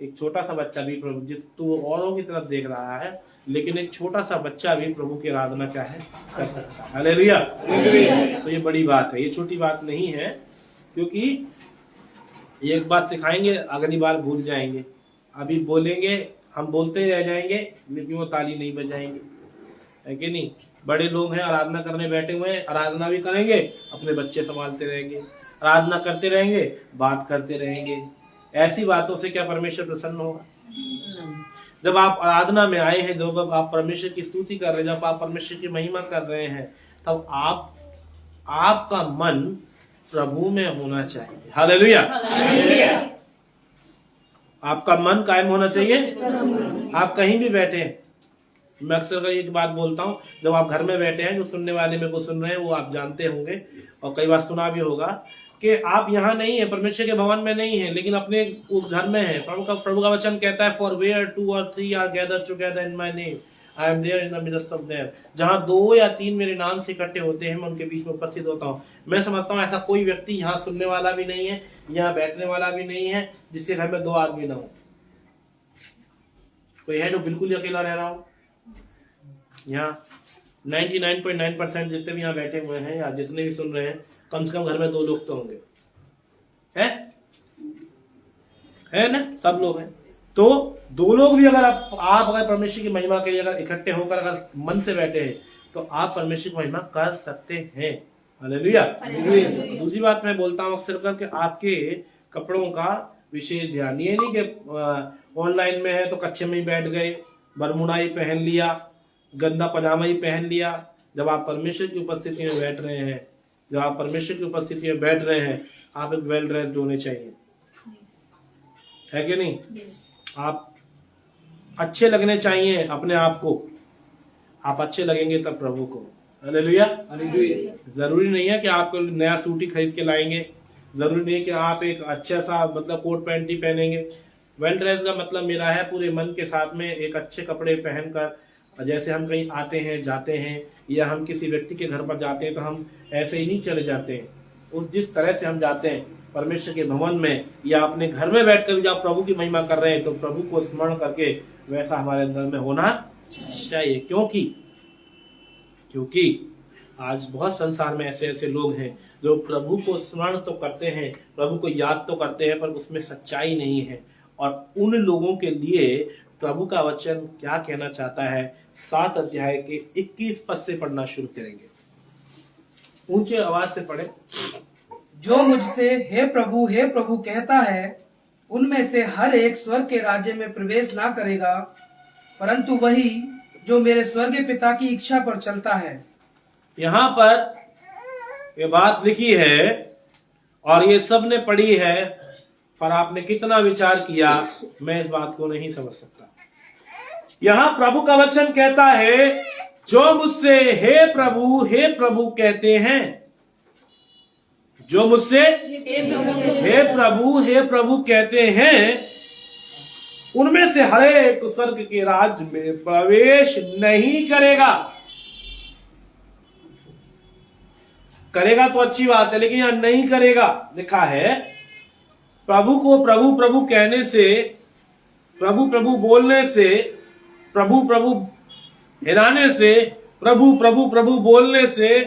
एक छोटा सा बच्चा भी प्रभु जिस तू औरों की तरफ देख रहा है, लेकिन एक छोटा सा बच्चा भी प्रभु की आराधना क्या है कर सकता है। हालेलुया। तो ये बड़ी बात है, ये छोटी बात नहीं है, क्योंकि एक बात सिखाएंगे अगली बार भूल जाएंगे। अभी बोलेंगे, हम बोलते ही रह जाएंगे, लेकिन वो ताली नहीं बजाएंगे, है कि नहीं। बड़े लोग हैं, आराधना करने बैठे हुए हैं, आराधना भी करेंगे, अपने बच्चे संभालते रहेंगे, आराधना करते रहेंगे, बात करते रहेंगे। ऐसी बातों से क्या परमेश्वर प्रसन्न होगा? जब आप आराधना में आए हैं, जब आप परमेश्वर की स्तुति कर रहे हैं, जब आप परमेश्वर की महिमा कर रहे हैं, तब आपका मन प्रभु में होना चाहिए। हालेलुया। आपका मन कायम होना चाहिए। आप कहीं भी बैठे हैं, मैं अक्सर एक बात बोलता हूँ, जब आप घर में बैठे हैं, जो सुनने वाले मेरे को सुन रहे हैं वो आप जानते होंगे और कई बार सुना भी होगा कि आप यहाँ नहीं है, परमेश्वर के भवन में नहीं है, लेकिन अपने उस घर में है। प्रभु का वचन कहता है, for where 2 or 3 are gathered together in my name, I am there in the midst of them. जहां 2 या 3 मेरे नाम से इकट्ठे होते हैं, मैं उनके बीच में उपस्थित होता हूँ। मैं समझता हूँ ऐसा कोई व्यक्ति यहाँ सुनने वाला भी नहीं है, यहाँ बैठने वाला भी नहीं है, जिसके घर में 2 आदमी ना हो। कोई है जो बिल्कुल ही अकेला रह रहा हो? यहाँ 99.9% जितने भी यहाँ बैठे हुए हैं या जितने भी सुन रहे हैं, कम से कम घर में 2 लोग तो होंगे, है ना? सब लोग हैं। तो 2 लोग भी अगर आप अगर परमेश्वर की महिमा के लिए अगर इकट्ठे होकर अगर मन से बैठे हैं, तो आप परमेश्वर की महिमा कर सकते हैं। हालेलुया। दूसरी बात मैं बोलता हूँ अक्सर करके, आपके कपड़ों का विशेष ध्यान। ये नहीं कि ऑनलाइन में है तो कच्छे में ही बैठ गए, बरमुडा ही पहन लिया, गंदा पजामा ही पहन लिया। जब आप परमेश्वर की उपस्थिति में बैठ रहे हैं, जब आप परमेश्वर की उपस्थिति में बैठ रहे हैं, आप एक वेल ड्रेस्ड होने चाहिए, है कि नहीं? आप अच्छे लगने चाहिए अपने आप को। आप अच्छे लगेंगे तब प्रभु को। हालेलुया। जरूरी नहीं है कि आपको नया सूट ही खरीद के लाएंगे, जरूरी नहीं है कि आप एक अच्छा सा मतलब कोट पैंट ही पहनेंगे। वेल ड्रेस का मतलब मेरा है पूरे मन के साथ में एक अच्छे कपड़े पहनकर, जैसे हम कहीं आते हैं जाते हैं या हम किसी व्यक्ति के घर पर जाते हैं, तो हम ऐसे ही नहीं चले जाते हैं। उस जिस तरह से हम जाते हैं परमेश्वर के भवन में या अपने घर में बैठकर भी जब प्रभु की महिमा कर रहे हैं, तो प्रभु को स्मरण करके वैसा हमारे अंदर में होना चाहिए। क्योंकि आज बहुत संसार में ऐसे ऐसे लोग हैं जो प्रभु को स्मरण तो करते हैं, प्रभु को याद तो करते हैं, पर उसमें सच्चाई नहीं है। और उन लोगों के लिए प्रभु का वचन क्या कहना चाहता है, 7 अध्याय के 21 पद से पढ़ना शुरू करेंगे। ऊंचे आवाज से पढ़े। जो मुझसे हे प्रभु कहता है, उनमें से हर एक स्वर्ग के राज्य में प्रवेश ना करेगा, परंतु वही जो मेरे स्वर्गीय पिता की इच्छा पर चलता है। यहाँ पर ये बात लिखी है और ये सब ने पढ़ी है, पर आपने कितना विचार किया मैं इस बात को नहीं समझ सकता। यहाँ प्रभु का वचन कहता है, जो मुझसे हे प्रभु कहते हैं, जो मुझसे हे प्रभु कहते हैं, उनमें से हर एक स्वर्ग के राज्य में प्रवेश नहीं करेगा। करेगा तो अच्छी बात है, लेकिन यहां नहीं करेगा लिखा है। प्रभु को प्रभु कहने से, प्रभु बोलने से, प्रभु हिलाने से, प्रभु बोलने से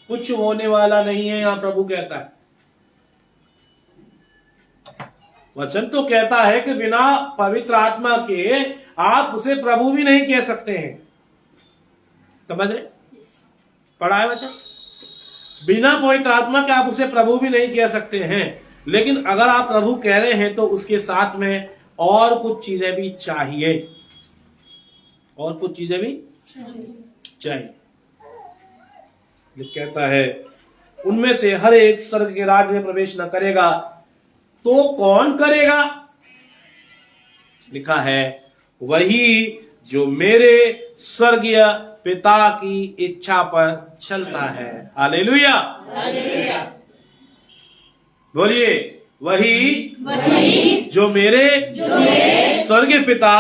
कुछ होने वाला नहीं है। यहां प्रभु कहता है, वचन तो कहता है कि बिना पवित्र आत्मा के आप उसे प्रभु भी नहीं कह सकते हैं। समझ रहे? पढ़ा है वचन, बिना पवित्र आत्मा के आप उसे प्रभु भी नहीं कह सकते हैं। लेकिन अगर आप प्रभु कह रहे हैं तो उसके साथ में और कुछ चीजें भी चाहिए, और कुछ चीजें भी चाहिए। कहता है, उनमें से हर एक स्वर्ग के राज्य में प्रवेश न करेगा, तो कौन करेगा? लिखा है, वही जो मेरे स्वर्गीय पिता की इच्छा पर चलता है। हालेलुया। बोलिए, वही जो मेरे स्वर्गीय पिता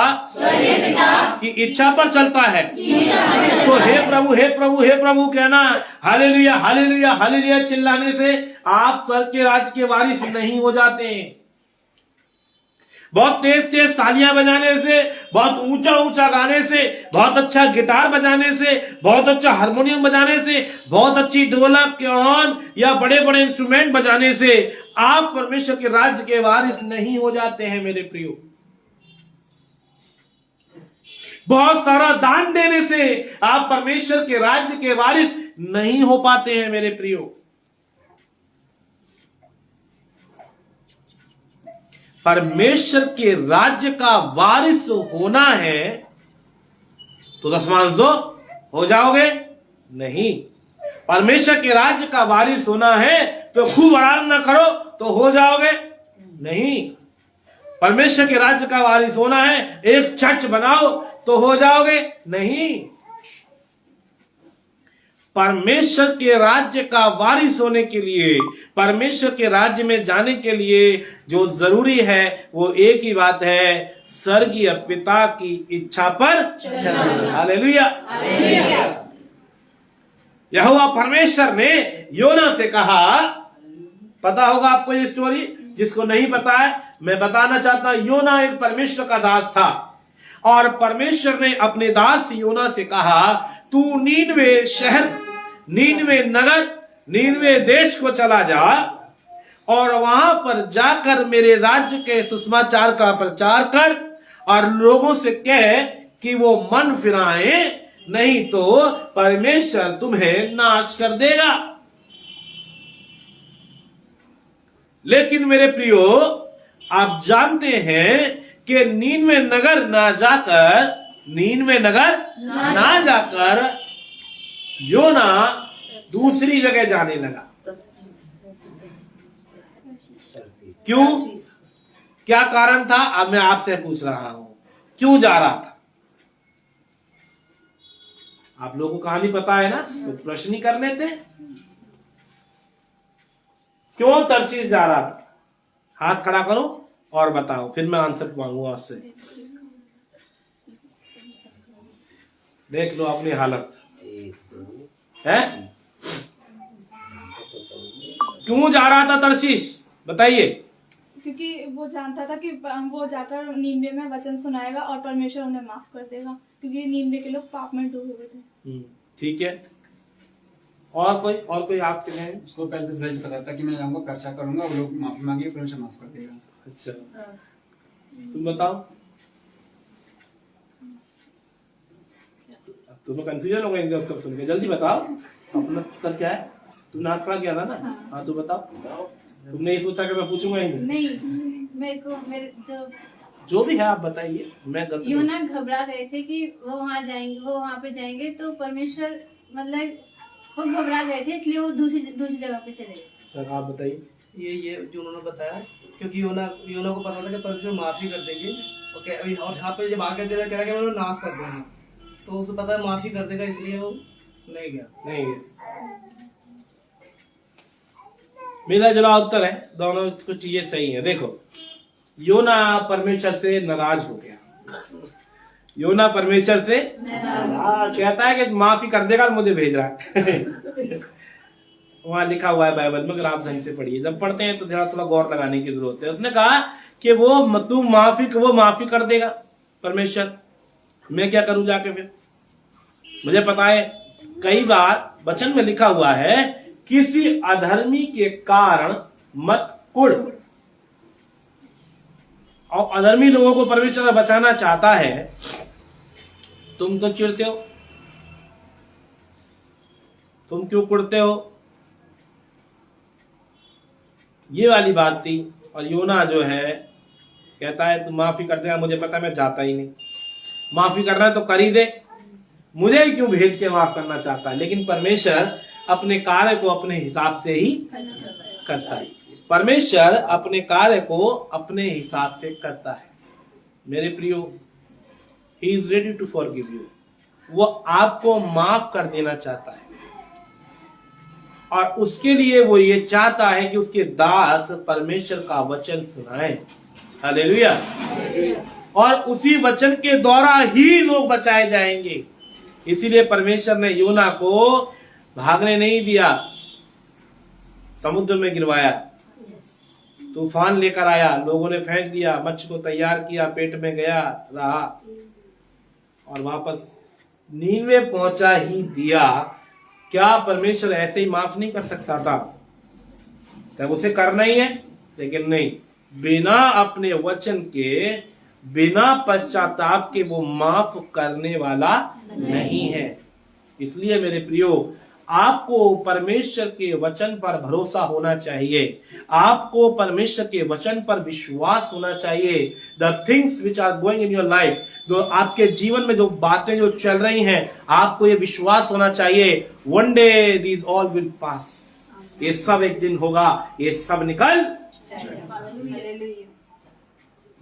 की इच्छा पर चलता है। तो हे प्रभु कहना, हालेलुया हालेलुया हालेलुया चिल्लाने से आप स्वर्ग के राज्य के वारिस नहीं हो जाते हैं। बहुत तेज तेज तालियां बजाने से, बहुत ऊंचा ऊंचा गाने से, बहुत अच्छा गिटार बजाने से, बहुत अच्छा हारमोनियम बजाने से, बहुत अच्छी ढोलक क्योन या बड़े बड़े इंस्ट्रूमेंट बजाने से आप परमेश्वर के राज्य के वारिस नहीं हो जाते हैं मेरे प्रियो। बहुत सारा दान देने से आप परमेश्वर के राज्य के वारिस नहीं हो पाते हैं मेरे प्रियो। परमेश्वर के राज्य का वारिस होना है तो दशमांश दो, हो जाओगे नहीं। परमेश्वर के राज्य का वारिस होना है तो खूब आराधना करो तो हो जाओगे नहीं। परमेश्वर के राज्य का वारिस होना है, एक चर्च बनाओ तो हो जाओगे नहीं। परमेश्वर के राज्य का वारिस होने के लिए, परमेश्वर के राज्य में जाने के लिए जो जरूरी है वो एक ही बात है, स्वर्गीय पिता की इच्छा पर चलना। हालेलुया। यहोवा परमेश्वर ने योना से कहा, पता होगा आपको ये स्टोरी, जिसको नहीं पता है मैं बताना चाहता हूं। योना एक परमेश्वर का दास था और परमेश्वर ने अपने दास योना से कहा, तू नीनवे शहर, नीनवे नगर, नीनवे देश को चला जा और वहां पर जाकर मेरे राज्य के सुसमाचार का प्रचार कर और लोगों से कह कि वो मन फिराए, नहीं तो परमेश्वर तुम्हें नाश कर देगा। लेकिन मेरे प्रियो, आप जानते हैं कि नीनवे नगर ना जाकर योना दूसरी जगह जाने लगा। क्यों? क्या कारण था? अब मैं आपसे पूछ रहा हूं, क्यों जा रहा था? आप लोगों को कहानी पता है ना, तो प्रश्न ही कर लेते। क्यों तर्शीश जा रहा था? हाथ खड़ा करो और बताओ, फिर मैं आंसर मांगूंगा आपसे। देख लो अपनी हालत है। क्यों जा रहा था तर्शीश, बताइए। क्योंकि वो जानता था कि वो जाकर नीनवे में वचन सुनाएगा और परमेश्वर उन्हें माफ कर देगा, क्योंकि नीनवे के लोग पाप में डूबे हुए थे। ठीक है, और कोई आपके हैं? उसको पहले से पता था कि मैं जाऊंगा, प्रचार करूंगा, वो लोग माफी मांगे, परमेश्वर माफ कर देगा। अच्छा, तुम बताओ। तुम्हें कंफ्यूजन हो गया इनका सब सुन के, जल्दी बताओ अपना उत्तर क्या है। तुमने हाथ खड़ा किया था ना? हाँ, तो बताओ। तुमने ये सोचा कि मैं पूछूंगा ही नहीं, मेरे जो भी है आप बताइए। मैं योना घबरा गए थे कि वो वहाँ पे जाएंगे तो परमेश्वर, मतलब वो घबरा गए थे, इसलिए वो दूसरी जगह पे चले गए। सर आप बताइए। ये जो उन्होंने बताया, क्योंकि योना को पता था कि परमेश्वर माफी कर देंगे और यहाँ पे जब आगे कह रहा कि मैं उन्हें नाश कर दूंगा, तो उसे पता है माफी कर देगा, इसलिए वो नहीं गया। मेरा जरा उत्तर है, दोनों कुछ चीजें सही है। देखो, योना परमेश्वर से नाराज हो गया। योना परमेश्वर से कहता है कि माफी कर देगा, मुझे भेज रहा है। वहां लिखा हुआ है बाइबल में, अगर आप ढंग से पढ़िए, जब पढ़ते हैं तो थोड़ा गौर लगाने की जरूरत है। उसने कहा कि वो माफी कर देगा परमेश्वर, मैं क्या करूं जाके फिर? मुझे पता है कई बार वचन में लिखा हुआ है, किसी अधर्मी के कारण मत कुड़। और अधर्मी लोगों को परमेश्वर बचाना चाहता है, तुम तो चिढ़ते हो, तुम क्यों कुड़ते हो? ये वाली बात थी। और योना जो है कहता है तू माफी कर देगा, मुझे पता है मैं जाता ही नहीं। माफी करना है तो कर ही दे, मुझे ही क्यों भेज के माफ करना चाहता है? लेकिन परमेश्वर अपने कार्य को अपने हिसाब से ही करता है। परमेश्वर अपने कार्य को अपने हिसाब से करता है मेरे प्रियो। He is ready to forgive you. वो आपको माफ कर देना चाहता है और उसके लिए वो ये चाहता है कि उसके दास परमेश्वर का वचन सुनाएं। हालेलुया। और उसी वचन के द्वारा ही लोग बचाए जाएंगे। इसीलिए परमेश्वर ने योना को भागने नहीं दिया, समुद्र में गिरवाया। तूफान लेकर आया, लोगों ने फेंक दिया, मच्छी को तैयार किया, पेट में गया, रहा और वापस नीनवे पहुंचा ही दिया। क्या परमेश्वर ऐसे ही माफ नहीं कर सकता था? तब उसे करना ही है, लेकिन नहीं, बिना अपने वचन के, बिना पश्चाताप के वो माफ करने वाला नहीं है। इसलिए मेरे प्रियो, आपको परमेश्वर के वचन पर भरोसा होना चाहिए, आपको परमेश्वर के वचन पर विश्वास होना चाहिए। The things which are going in your life, जो आपके जीवन में जो बातें जो चल रही हैं, आपको ये विश्वास होना चाहिए, one day these all will pass, ये सब एक दिन होगा, ये सब निकल।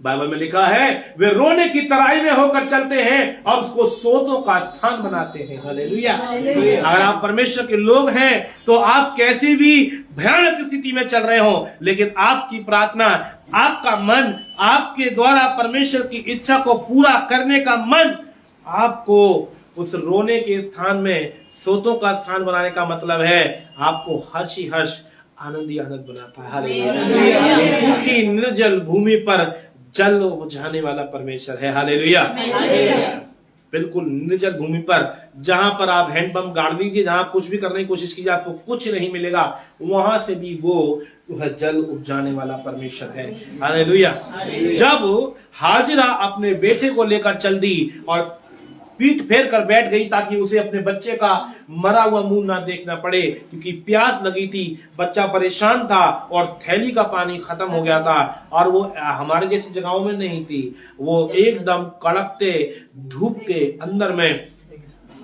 बाइबल में लिखा है, वे रोने की तराई में होकर चलते हैं और उसको सोतों का स्थान बनाते हैं। हालेलुया। अगर आप परमेश्वर के लोग हैं तो आप कैसी भी भयानक स्थिति में चल रहे हो, लेकिन आपकी प्रार्थना, आपका मन, आपके द्वारा परमेश्वर की इच्छा को पूरा करने का मन आपको उस रोने के स्थान में सोतों का स्थान बनाने का मतलब है आपको हर्ष ही हर्ष, आनंद ही आनंद बनाता है। हालेलुया। सूखी निर्जल भूमि पर जल बुझाने वाला परमेश्वर है। हालेलुया। बिल्कुल निर्जल भूमि पर, जहां पर आप हैंडपंप गाड़ दीजिए, जहां कुछ भी करने की कोशिश कीजिए, आपको कुछ नहीं मिलेगा, वहां से भी वो जल उपजाने वाला परमेश्वर है। हालेलुया। जब हाजिरा अपने बेटे को लेकर चल दी और पीठ फेर कर बैठ गई ताकि उसे अपने बच्चे का मरा हुआ मुंह ना देखना पड़े, क्योंकि प्यास लगी थी, बच्चा परेशान था और थैली का पानी खत्म हो गया था, और वो हमारे जैसी जगहों में नहीं थी, वो एकदम कड़कते धूप के अंदर में,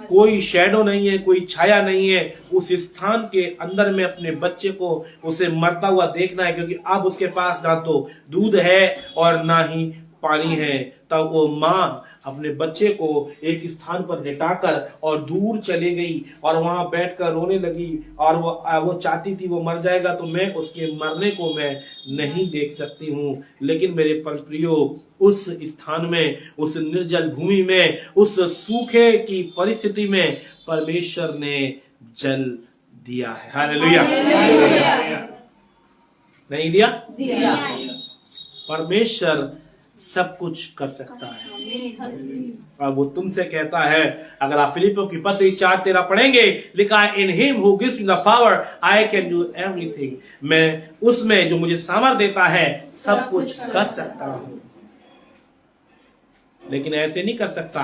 कोई शैडो नहीं है, कोई छाया नहीं है, उस स्थान के अंदर में अपने बच्चे को उसे मरता हुआ देखना है, क्योंकि अब उसके पास ना तो दूध है और ना ही पानी है। तब वो माँ अपने बच्चे को एक स्थान पर लेटाकर और दूर चली गई और वहां बैठकर रोने लगी, और वो चाहती थी वो मर जाएगा तो मैं उसके मरने को मैं नहीं देख सकती हूँ। लेकिन मेरे प्रियो, उस स्थान में, उस निर्जल भूमि में, उस सूखे की परिस्थिति में परमेश्वर ने जल दिया है। हालेलुया। नहीं दिया? परमेश्वर सब कुछ कर सकता है। और वो तुमसे कहता है, अगर आप फिलिपियों की पत्री 4:13 पढ़ेंगे, लिखा है, in him who gives me the power I can do everything, मैं उसमें जो मुझे सामर्थ देता है सब कुछ कर सकता हूं। लेकिन ऐसे नहीं कर सकता।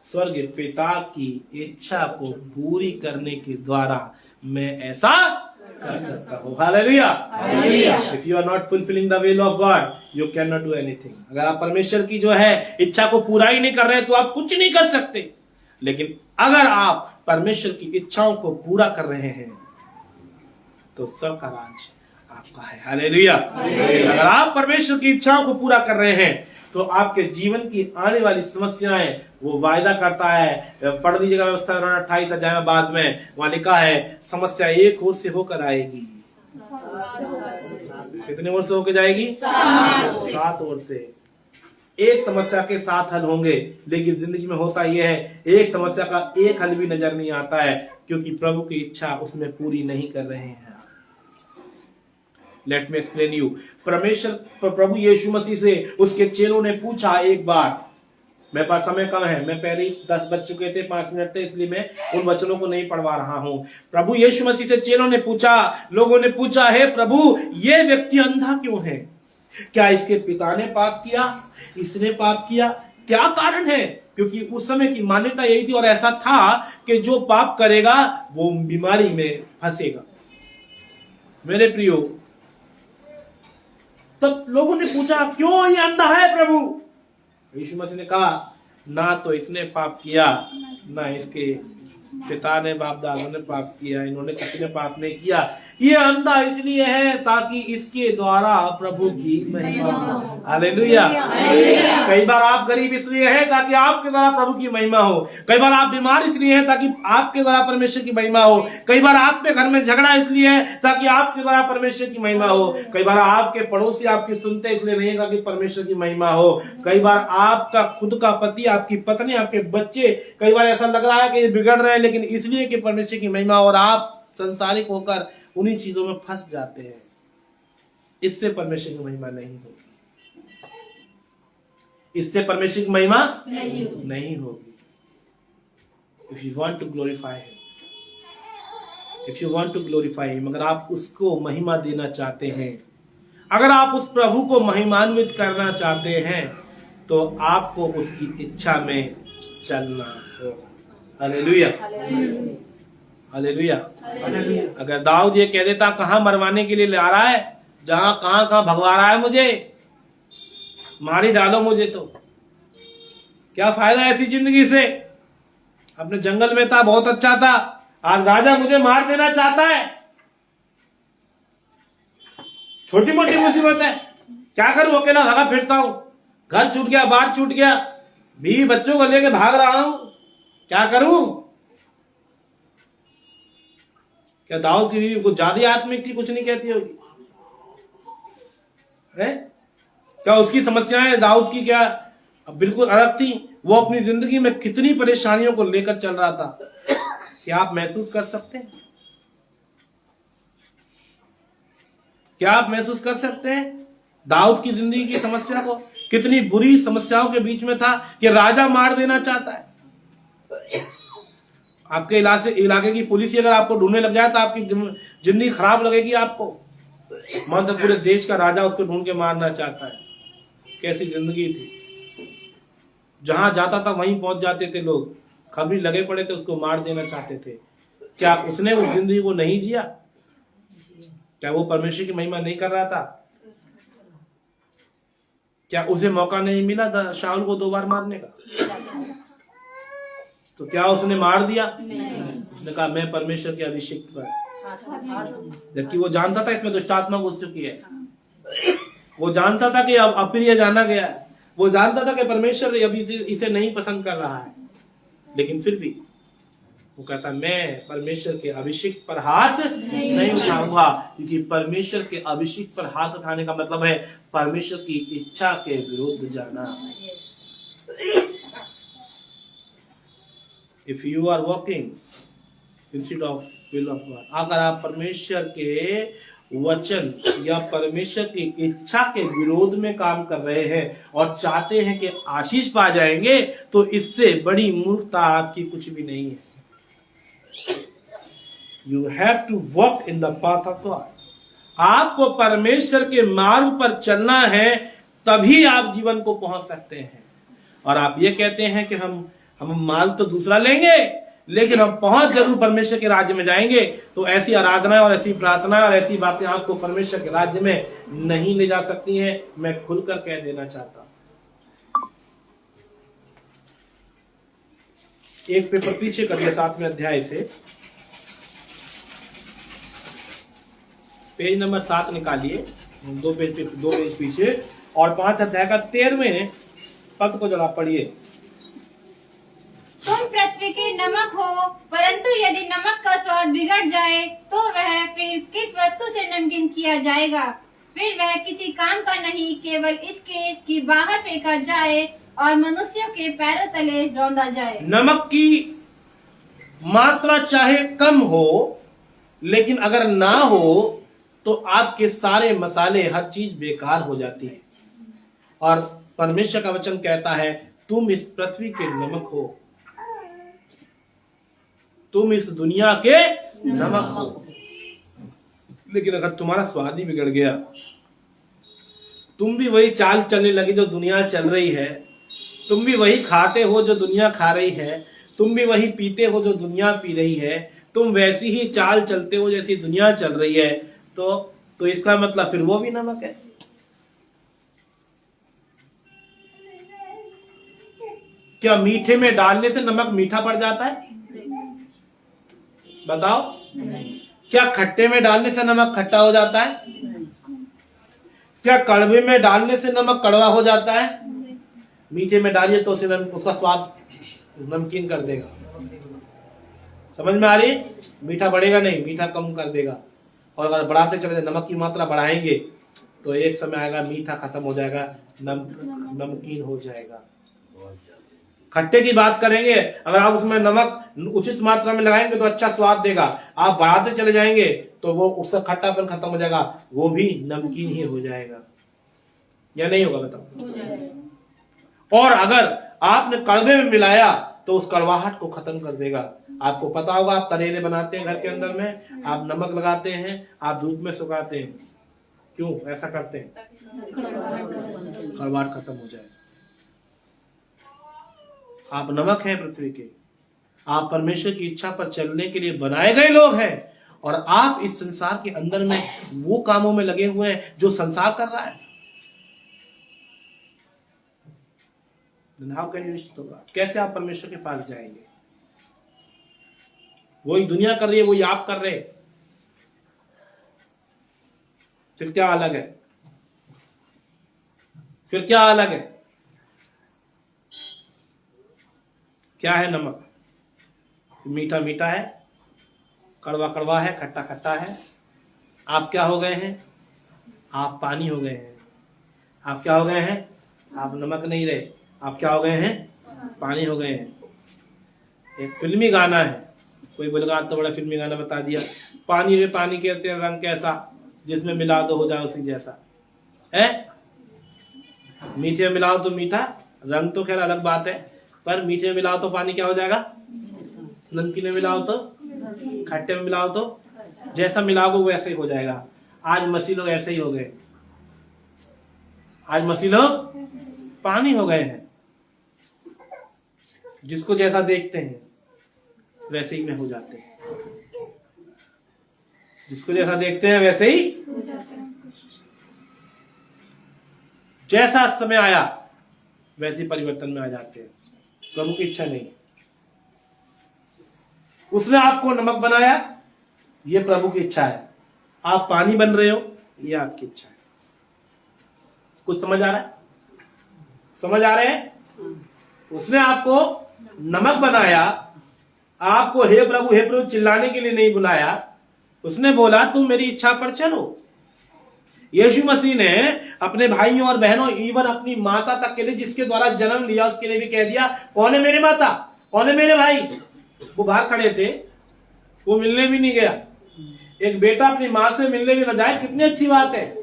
स्वर्ग पिता की इच्छा को पूरी करने के द्वारा मैं ऐसा कर सकता हूँ। Hallelujah. If you are not fulfilling the will of God, you can not do anything. अगर आप परमेश्वर की जो है इच्छा को पूरा ही नहीं कर रहे तो आप कुछ नहीं कर सकते। लेकिन अगर आप परमेश्वर की इच्छाओं को पूरा कर रहे हैं तो सब का राज आपका है। हालेलुया। अगर आप परमेश्वर की इच्छाओं को पूरा कर रहे हैं तो आपके जीवन की आने वाली समस्याएं वो वायदा करता है। पढ़ लीजिएगा व्यवस्था 28 अध्याय में, बाद में वहां लिखा है, समस्या एक ओर से होकर आएगी। कितने ओर से होकर जाएगी? 7 ओर से। एक समस्या के 7 हल होंगे, लेकिन जिंदगी में होता यह है, एक समस्या का एक हल भी नजर नहीं आता है, क्योंकि प्रभु की इच्छा उसमें पूरी नहीं कर रहे हैं। Let me explain you. परमेश्वर प्रभु यीशु मसीह से उसके चेलों ने पूछा एक बार, मेरे पास समय कम है, मैं पहले ही 10 बज चुके थे, 5 मिनट थे, इसलिए मैं उन वचनों को नहीं पढ़वा रहा हूं। प्रभु यीशु मसीह से चेलों ने पूछा, लोगों ने पूछा, हे प्रभु, ये व्यक्ति अंधा क्यों है? क्या इसके पिता ने पाप किया? इसने पाप किया? क्या कारण है? क्योंकि उस समय की मान्यता यही थी और ऐसा था कि जो पाप करेगा वो बीमारी में फंसेगा। मेरे प्रियो, तब लोगों ने पूछा, क्यों ये अंधा है प्रभु? यीशु मसीह ने कहा, ना तो इसने पाप किया, ना इसके पिता ने, बाप दादा ने पाप किया, इन्होंने किसी ने पाप नहीं किया। ये अंधा इसलिए है ताकि इसके द्वारा प्रभु की महिमा हो। हालेलुया। कई बार आप गरीब इसलिए है ताकि आपके द्वारा प्रभु की महिमा हो। कई बार आप बीमार इसलिए है ताकि आपके द्वारा परमेश्वर की महिमा हो। कई बार आपके घर में झगड़ा इसलिए है ताकि आपके द्वारा परमेश्वर की महिमा हो। कई बार आपके पड़ोसी आपकी सुनते इसलिए नहीं है ताकि परमेश्वर की महिमा हो। कई बार आपका खुद का पति, आपकी पत्नी, आपके बच्चे, कई बार ऐसा लग रहा है कि बिगड़ रहे हैं, लेकिन इसलिए कि परमेश्वर की महिमा, और आप संसारिक होकर उन्हीं चीजों में फंस जाते हैं। इससे परमेश्वर की महिमा नहीं होगी, इससे परमेश्वर की महिमा नहीं होगी। If you want to glorify him, if you want to glorify him, अगर आप उसको महिमा देना चाहते हैं, अगर आप उस प्रभु को महिमान्वित करना चाहते हैं, तो आपको उसकी इच्छा में चलना होगा। Hallelujah, hallelujah. अगर दाऊद ये कह देता कहां मरवाने के लिए ले आ रहा है, जहां कहां भगवा रहा है, मुझे मारी डालो मुझे, तो क्या फायदा ऐसी जिंदगी से। अपने जंगल में था, बहुत अच्छा था, आज राजा मुझे मार देना चाहता है। छोटी मोटी मुसीबत है, क्या करूं, अकेला भागा फिरता हूं, घर छूट गया, बार छूट गया, बीवी बच्चों को लेके भाग रहा हूं, क्या करूं। क्या दाऊद की बीवी कुछ ज्यादा आत्मिक थी, कुछ नहीं कहती होगी है? क्या उसकी समस्याएं दाऊद की क्या बिल्कुल अलग थी। वो अपनी जिंदगी में कितनी परेशानियों को लेकर चल रहा था, क्या आप महसूस कर सकते हैं? क्या आप महसूस कर सकते हैं दाऊद की जिंदगी की समस्या को? कितनी बुरी समस्याओं के बीच में था कि राजा मार देना चाहता है। आपके इलाके की पुलिस अगर आपको ढूंढने लग जाए तो आपकी जिंदगी खराब लगेगी आपको। मान तो पूरे देश का राजा उसको ढूंढ के मारना चाहता है। कैसी जिंदगी थी, जहां जाता था वहीं पहुंच जाते थे लोग, खबरी लगे पड़े थे, उसको मार देना चाहते थे। क्या उसने उस जिंदगी को नहीं जिया? क्या वो परमेश्वर की महिमा नहीं कर रहा था? क्या उसे मौका नहीं मिला था शाऊल को 2 बार मारने का? तो क्या उसने मार दिया? उसने कहा मैं परमेश्वर के अभिषिक्त पर, जबकि वो जानता था इसमें दुष्टात्मा घुस चुकी है। वो जानता था कि अब अप्रिय जाना गया है, वो जानता था कि परमेश्वर अभी इसे नहीं पसंद कर रहा है, लेकिन फिर भी वो कहता मैं परमेश्वर के अभिषेक पर हाथ नहीं उठाऊंगा, क्योंकि परमेश्वर के अभिषेक पर हाथ उठाने का मतलब है परमेश्वर की इच्छा के विरुद्ध जाना। If you are walking instead of will of God, अगर आप परमेश्वर के वचन या परमेश्वर की इच्छा के विरोध में काम कर रहे हैं और चाहते हैं कि आशीष पा जाएंगे, तो इससे बड़ी मूर्खता आपकी कुछ भी नहीं है। You have to walk in the path of God. आपको परमेश्वर के मार्ग पर चलना है, तभी आप जीवन को पहुंच सकते हैं। और आप ये कहते हैं कि हम माल तो दूसरा लेंगे, लेकिन हम पहुंच जरूर परमेश्वर के राज्य में जाएंगे, तो ऐसी आराधना और ऐसी प्रार्थना और ऐसी बातें आपको परमेश्वर के राज्य में नहीं ले जा सकती हैं। मैं खुलकर कह देना चाहता हूं। एक पेपर पीछे करिए, 7वें अध्याय से पेज नंबर 7 निकालिए, 2 पेज पीछे, और 5 अध्याय का 13वें पद को जरा पढ़िए। तुम पृथ्वी के नमक हो, परंतु यदि नमक का स्वाद बिगड़ जाए तो वह फिर किस वस्तु से नमकीन किया जाएगा? फिर वह किसी काम का नहीं, केवल इसके कि बाहर फेंका जाए और मनुष्यों के पैरों तले रौंदा जाए। नमक की मात्रा चाहे कम हो, लेकिन अगर ना हो तो आपके सारे मसाले, हर चीज बेकार हो जाती है। और परमेश्वर का वचन कहता है तुम इस पृथ्वी के नमक हो, तुम इस दुनिया के नमक हो। लेकिन अगर तुम्हारा स्वाद ही बिगड़ गया, तुम भी वही चाल चलने लगी जो दुनिया चल रही है, तुम भी वही खाते हो जो दुनिया खा रही है, तुम भी वही पीते हो जो दुनिया पी रही है, तुम वैसी ही चाल चलते हो जैसी दुनिया चल रही है, तो इसका मतलब फिर वो भी नमक है। क्या मीठे में डालने से नमक मीठा पड़ जाता है? बताओ। क्या खट्टे में डालने से नमक खट्टा हो जाता है? क्या कड़वे में डालने से नमक कड़वा हो जाता है? मीठे में डालिए तो उसका स्वाद नमकीन कर देगा। समझ में आ रही? मीठा बढ़ेगा नहीं, मीठा कम कर देगा। और अगर बढ़ाते चले, नमक की मात्रा बढ़ाएंगे तो एक समय आएगा मीठा खत्म हो जाएगा, नमकीन हो जाएगा। खट्टे की बात करेंगे, अगर आप उसमें नमक उचित मात्रा में लगाएंगे तो अच्छा स्वाद देगा। आप बढ़ाते चले जाएंगे तो वो उसका खट्टापन खत्म हो जाएगा, वो भी नमकीन ही हो जाएगा, या नहीं होगा बताओ। और अगर आपने कड़वे में मिलाया तो उस कड़वाहट को खत्म कर देगा। आपको पता होगा, आप करेले बनाते हैं घर के अंदर में, आप नमक लगाते हैं, आप धूप में सुखाते हैं, क्यों ऐसा करते हैं? कड़वाहट खत्म हो जाए। आप नमक हैं पृथ्वी के, आप परमेश्वर की इच्छा पर चलने के लिए बनाए गए लोग हैं, और आप इस संसार के अंदर में वो कामों में लगे हुए हैं जो संसार कर रहा है। Then how can you reach to God? कैसे आप परमेश्वर के पास जाएंगे? वही दुनिया कर रही है, वही आप कर रहे हैं, फिर क्या अलग है? फिर क्या अलग है? क्या है नमक? मीठा मीठा है, कड़वा कड़वा है, खट्टा खट्टा है। आप क्या हो गए हैं? आप पानी हो गए हैं। आप क्या हो गए हैं? आप नमक नहीं रहे, आप क्या हो गए हैं? पानी हो गए हैं। एक फिल्मी गाना है, कोई बोलेगा आज तो बड़ा फिल्मी गाना बता दिया। पानी में पानी कहते हैं, रंग कैसा जिसमें मिला दो हो जाए उसी जैसा है। मीठे में मिलाओ तो मीठा, रंग तो खैर अलग बात है, पर मीठे में मिलाओ तो पानी क्या हो जाएगा? नमकीन में मिलाओ तो, खट्टे में मिलाओ तो, जैसा मिलाओगे वैसे ही हो जाएगा। आज मसीह लोग ऐसे ही हो गए, आज मसीह लोग पानी हो गए हैं। जिसको जैसा देखते हैं वैसे ही में हो जाते हैं, जिसको जैसा देखते हैं वैसे ही जैसा समय आया वैसे परिवर्तन में आ जाते हैं। प्रभु की इच्छा नहीं। उसने आपको नमक बनाया, ये प्रभु की इच्छा है। आप पानी बन रहे हो, ये आपकी इच्छा है। कुछ समझ आ रहा है? समझ आ रहे हैं? उसने आपको नमक बनाया, आपको हे प्रभु चिल्लाने के लिए नहीं बुलाया। उसने बोला तुम मेरी इच्छा पर चलो। यीशु मसीह ने अपने भाइयों और बहनों, इवन अपनी माता तक के लिए जिसके द्वारा जन्म लिया, उसके लिए भी कह दिया कौन है मेरी माता, कौन है मेरे भाई। वो बाहर खड़े थे, वो मिलने भी नहीं गया। एक बेटा अपनी मां से मिलने भी न जाए, कितनी अच्छी बात है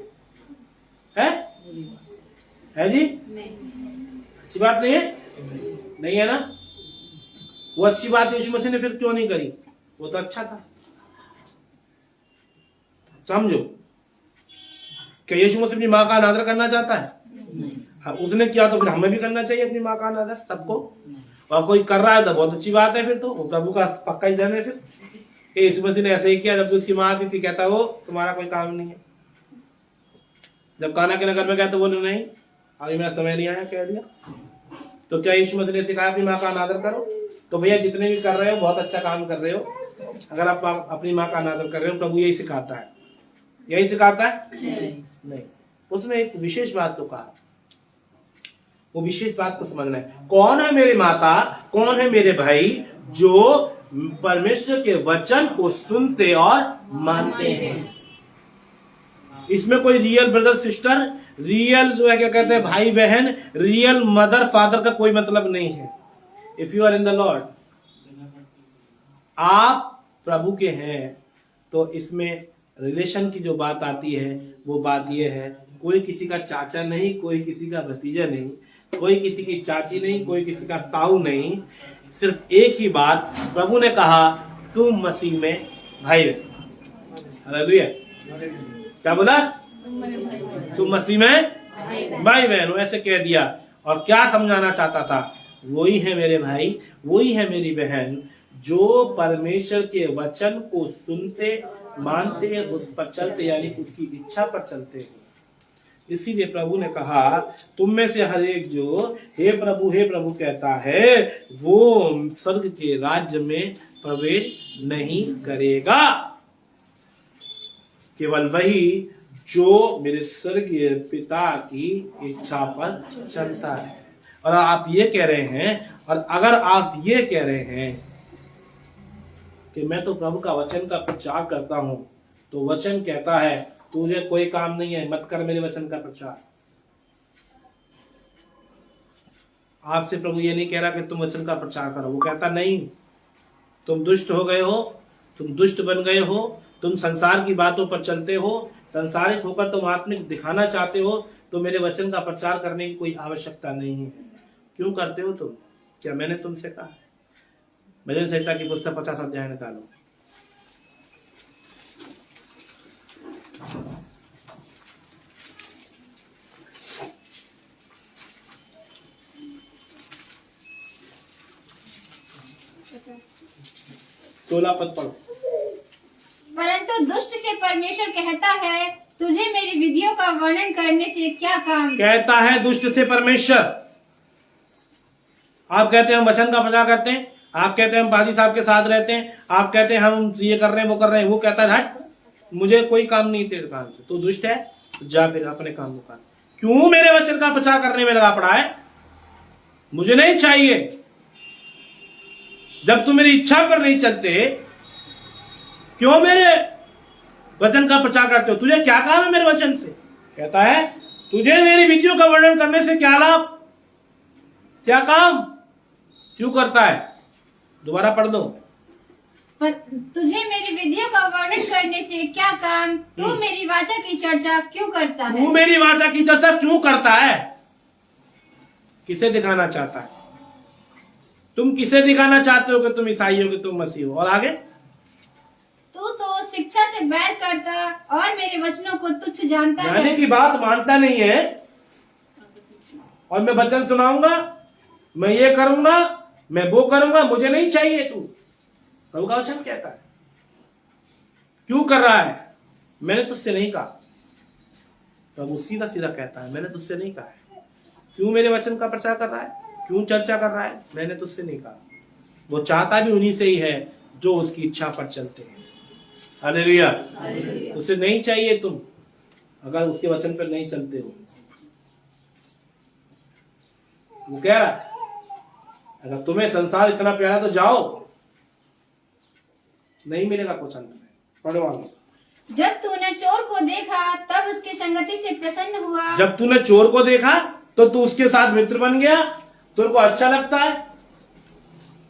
जी? अच्छी बात नहीं है? नहीं है ना? वो अच्छी बात यीशु मसीह ने फिर क्यों नहीं करी? वो तो अच्छा था। समझो, क्या यीशु मसीह अपनी माँ का अनादर करना चाहता है? हाँ, उसने किया तो फिर हमें भी करना चाहिए अपनी माँ का अनादर, सबको। और कोई कर रहा है तो बहुत अच्छी बात है, फिर तो वो प्रभु का पक्का ही धन है। फिर यीशु मसीह ने ऐसे ही किया। जब उसकी माँ आती थी, कहता वो तुम्हारा कोई काम नहीं है। जब काना के नगर में गया तो बोले नहीं, अभी मेरा समय नहीं आया, कह दिया। तो क्या यीशु मसीह ने सिखाया अपनी माँ का अनादर करो? तो भैया जितने भी कर रहे हो बहुत अच्छा काम कर रहे हो। अगर आप अपनी माँ का अनादर कर रहे हो, प्रभु यही सिखाता है। यही सिखाता है? नहीं। उसने एक विशेष बात तो कहा, वो विशेष बात को समझना है। कौन है मेरी माता, कौन है मेरे भाई जो परमेश्वर के वचन को सुनते और मानते हैं। इसमें कोई रियल ब्रदर सिस्टर, रियल जो है क्या कहते हैं भाई बहन, रियल मदर फादर का कोई मतलब नहीं है। If you are in the Lord, आप प्रभु के हैं, तो इसमें रिलेशन की जो बात आती है वो बात ये है, कोई किसी का चाचा नहीं, कोई किसी का भतीजा नहीं, कोई किसी की चाची नहीं, कोई किसी का ताऊ नहीं। सिर्फ एक ही बात, प्रभु ने कहा तुम मसीह में भाई बहन। हालेलुया। क्या बोला? तुम मसीह में भाई बहन हो, ऐसे कह दिया। और क्या समझाना चाहता था? वही है मेरे भाई, वही है मेरी बहन जो परमेश्वर के वचन को सुनते, मानते, उस पर चलते, यानी उसकी इच्छा पर चलते हैं। इसीलिए प्रभु ने कहा तुम में से हर एक जो हे प्रभु कहता है वो स्वर्ग के राज्य में प्रवेश नहीं करेगा। केवल वही जो मेरे स्वर्गीय पिता की इच्छा पर चलता है। और आप ये कह रहे हैं, और अगर आप ये कह रहे हैं कि मैं तो प्रभु का वचन का प्रचार करता हूं, तो वचन कहता है तुझे कोई काम नहीं है, मत कर मेरे वचन का प्रचार। आपसे प्रभु ये नहीं कह रहा कि तुम वचन का प्रचार करो। वो कहता नहीं, तुम दुष्ट हो गए हो, तुम दुष्ट बन गए हो, तुम संसार की बातों पर चलते हो, संसारिक होकर तुम आत्मिक दिखाना चाहते हो, तो मेरे वचन का प्रचार करने की कोई आवश्यकता नहीं है। क्यों करते हो तुम? क्या मैंने तुमसे कहा है? भजन संहिता की पुस्तक 50 अध्याय निकालो। सोलह पद पढ़ो। परंतु दुष्ट से परमेश्वर कहता है, तुझे मेरी विधियों का वर्णन करने से क्या काम। कहता है दुष्ट से परमेश्वर। आप कहते हैं हम वचन का प्रचार करते हैं, आप कहते हैं हम पादी साहब के साथ रहते हैं, आप कहते हैं हम ये कर रहे हैं वो कर रहे हैं, वो कहता है हट, मुझे कोई काम नहीं तेरे काम से, तू दुष्ट है, जा फिर अपने काम को कर। क्यों मेरे वचन का प्रचार करने में लगा पड़ा है? मुझे नहीं चाहिए। जब तुम मेरी इच्छा पर नहीं चलते, क्यों मेरे वचन का प्रचार करते हो? तुझे क्या काम है मेरे वचन से? कहता है तुझे मेरी विधियों का वर्णन करने से क्या लाभ, क्या काम, क्यों करता है? दोबारा पढ़ दो। पर तुझे मेरी विधियों का वर्णन करने से क्या काम, तू मेरी वाचा की चर्चा क्यों करता है। तू मेरी वाचा की चर्चा क्यों करता है? किसे दिखाना चाहता है? तुम किसे दिखाना चाहते हो कि तुम ईसाई हो, कि तुम मसीह हो? और आगे, तू तो शिक्षा से बैर करता और मेरे वचनों को तुच्छ जानता है। जाने की बात मानता नहीं है, और मैं वचन सुनाऊंगा, मैं ये करूंगा, मैं वो करूंगा, मुझे नहीं चाहिए तू। प्रभु का वचन कहता है। क्यों कर रहा है? मैंने तुझसे नहीं कहा। प्रभु सीधा सीधा कहता है, मैंने तुझसे नहीं कहा है। क्यों मेरे वचन का प्रचार कर रहा है? क्यों चर्चा कर रहा है? मैंने तुझसे नहीं कहा। वो चाहता भी उन्हीं से ही है जो उसकी इच्छा पर चलते हैं। हालेलुया। उसे नहीं चाहिए तुम, अगर उसके वचन पर नहीं चलते हो। वो कह रहा है अगर तुम्हें संसार इतना प्यारा तो जाओ, नहीं मिलेगा कुछ अंत में। पढ़ो आगे। जब तूने चोर को देखा तब उसकी संगति से प्रसन्न हुआ। जब तूने चोर को देखा तो तू उसके साथ मित्र बन गया, तेरे को अच्छा लगता है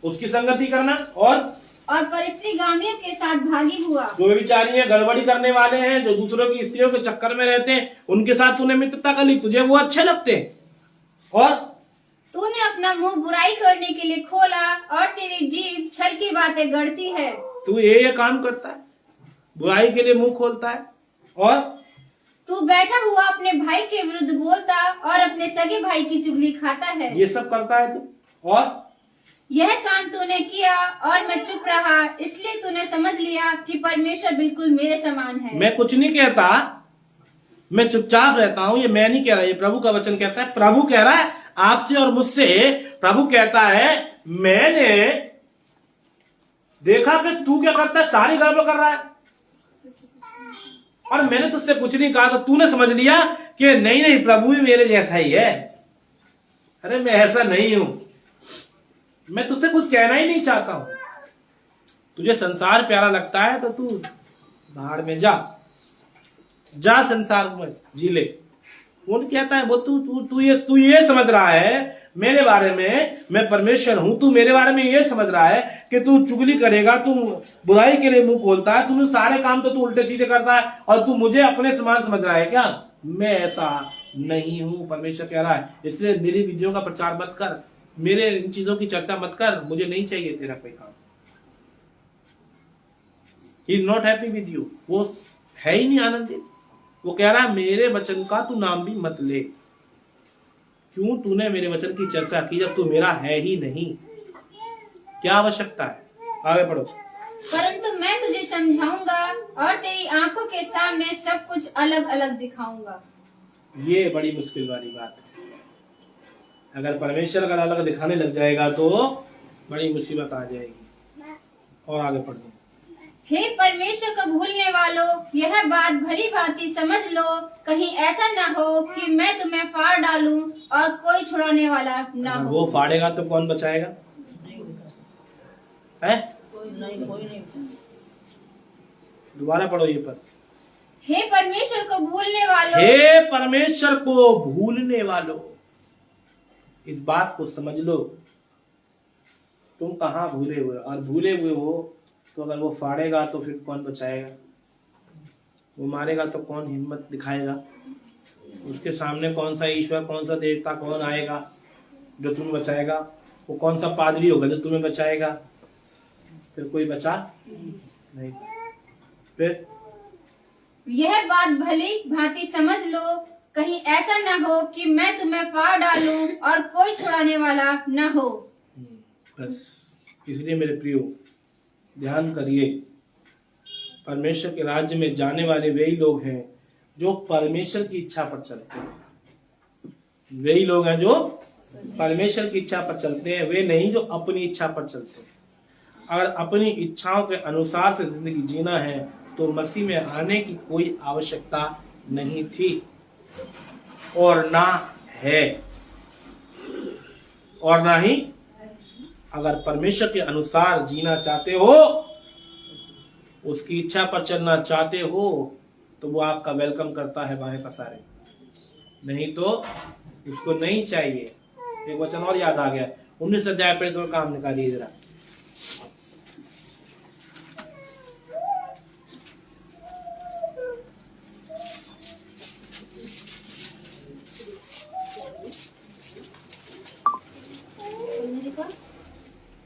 उसकी संगति करना। और परस्त्रीगामियों के साथ भागी हुआ। जो व्यभिचारी हैं, गड़बड़ी करने वाले हैं, जो दूसरों की स्त्रियों के चक्कर में रहते हैं, उनके साथ तूने मित्रता कर ली, तुझे वो अच्छे लगते हैं। और तूने अपना मुंह बुराई करने के लिए खोला और तेरी जीभ छल की बातें गढ़ती है। तू ये काम करता है, बुराई के लिए मुंह खोलता है। और तू बैठा हुआ अपने भाई के विरुद्ध बोलता और अपने सगे भाई की चुगली खाता है। ये सब करता है तू। और यह काम तूने किया और मैं चुप रहा, इसलिए तूने समझ लिया कि परमेश्वर बिल्कुल मेरे समान है। मैं कुछ नहीं कहता, मैं चुपचाप रहता हूं। ये मैं नहीं कह रहा, ये प्रभु का वचन कहता है। प्रभु कह रहा है आपसे और मुझसे। प्रभु कहता है मैंने देखा कि तू क्या करता है, सारी गड़बड़ कर रहा है, और मैंने तुझसे कुछ नहीं कहा, तो तूने समझ लिया कि नहीं नहीं प्रभु भी मेरे जैसा ही है। अरे मैं ऐसा नहीं हूं, मैं तुझसे कुछ कहना ही नहीं चाहता हूं। तुझे संसार प्यारा लगता है तो तू बाहर में जा संसार में जी ले। कौन कहता है वो तू ये समझ रहा है मेरे बारे में मैं परमेश्वर हूं, तू मेरे बारे में ये समझ रहा है कि तू चुगली करेगा, तू बुराई के लिए मुंह खोलता है, तू सारे काम तो तू उल्टे सीधे करता है, और तू मुझे अपने समान समझ रहा है क्या? मैं ऐसा नहीं हूं, परमेश्वर कह रहा है। इसलिए मेरी विधियों का प्रचार मत कर, मेरे इन चीजों की चर्चा मत कर, मुझे नहीं चाहिए तेरा कोई काम। He is not happy with you, वो है ही नहीं आनंदित। वो कह रहा है मेरे वचन का तू नाम भी मत ले। क्यों तूने मेरे वचन की चर्चा की जब तू मेरा है ही नहीं? क्या आवश्यकता है? आगे पढ़ो। परंतु मैं तुझे समझाऊंगा और तेरी आंखों के सामने सब कुछ अलग अलग दिखाऊंगा। ये बड़ी मुश्किल वाली बात है। अगर परमेश्वर अगर अलग दिखाने लग जाएगा तो बड़ी मुसीबत आ जाएगी। और आगे पढ़ो। हे परमेश्वर को भूलने वालों, यह बात भली भांति समझ लो, कहीं ऐसा न हो कि मैं तुम्हें फाड़ डालूं और कोई छुड़ाने वाला न हो। वो फाड़ेगा तो कौन बचाएगा? है? दोबारा पढ़ो ये पर। हे परमेश्वर को भूलने वालों, हे परमेश्वर को भूलने वालों। इस बात को समझ लो, तुम कहाँ भूले हुए, और भूले हुए हो तो अगर वो फाड़ेगा तो फिर कौन बचाएगा, वो मारेगा तो कौन हिम्मत दिखाएगा, उसके सामने कौन सा ईश्वर, कौन सा देवता, कौन आएगा जो तुम्हें बचाएगा, वो कौन सा पादरी होगा जो तुम्हें बचाएगा, फिर कोई बचा नहीं। फिर यह बात भली भांति समझ लो, कहीं ऐसा न हो कि मैं तुम्हें फाड़ डालूं और कोई छुड़ाने वाला न हो। बस इसलिए मेरे प्रियो ध्यान करिए, परमेश्वर के राज्य में जाने वाले वही लोग हैं जो परमेश्वर की इच्छा पर चलते हैं। वही लोग हैं जो परमेश्वर की इच्छा पर चलते हैं, वे नहीं जो अपनी इच्छा पर चलते हैं। अगर अपनी इच्छाओं के अनुसार से जिंदगी जीना है तो मसीह में आने की कोई आवश्यकता नहीं थी और ना है, और ना ही अगर परमेश्वर के अनुसार जीना चाहते हो, उसकी इच्छा पर चलना चाहते हो, तो वो आपका वेलकम करता है बाहें पसारे, नहीं तो उसको नहीं चाहिए। एक वचन और याद आ गया, 19 अध्याय पे तो काम निकालिए जरा।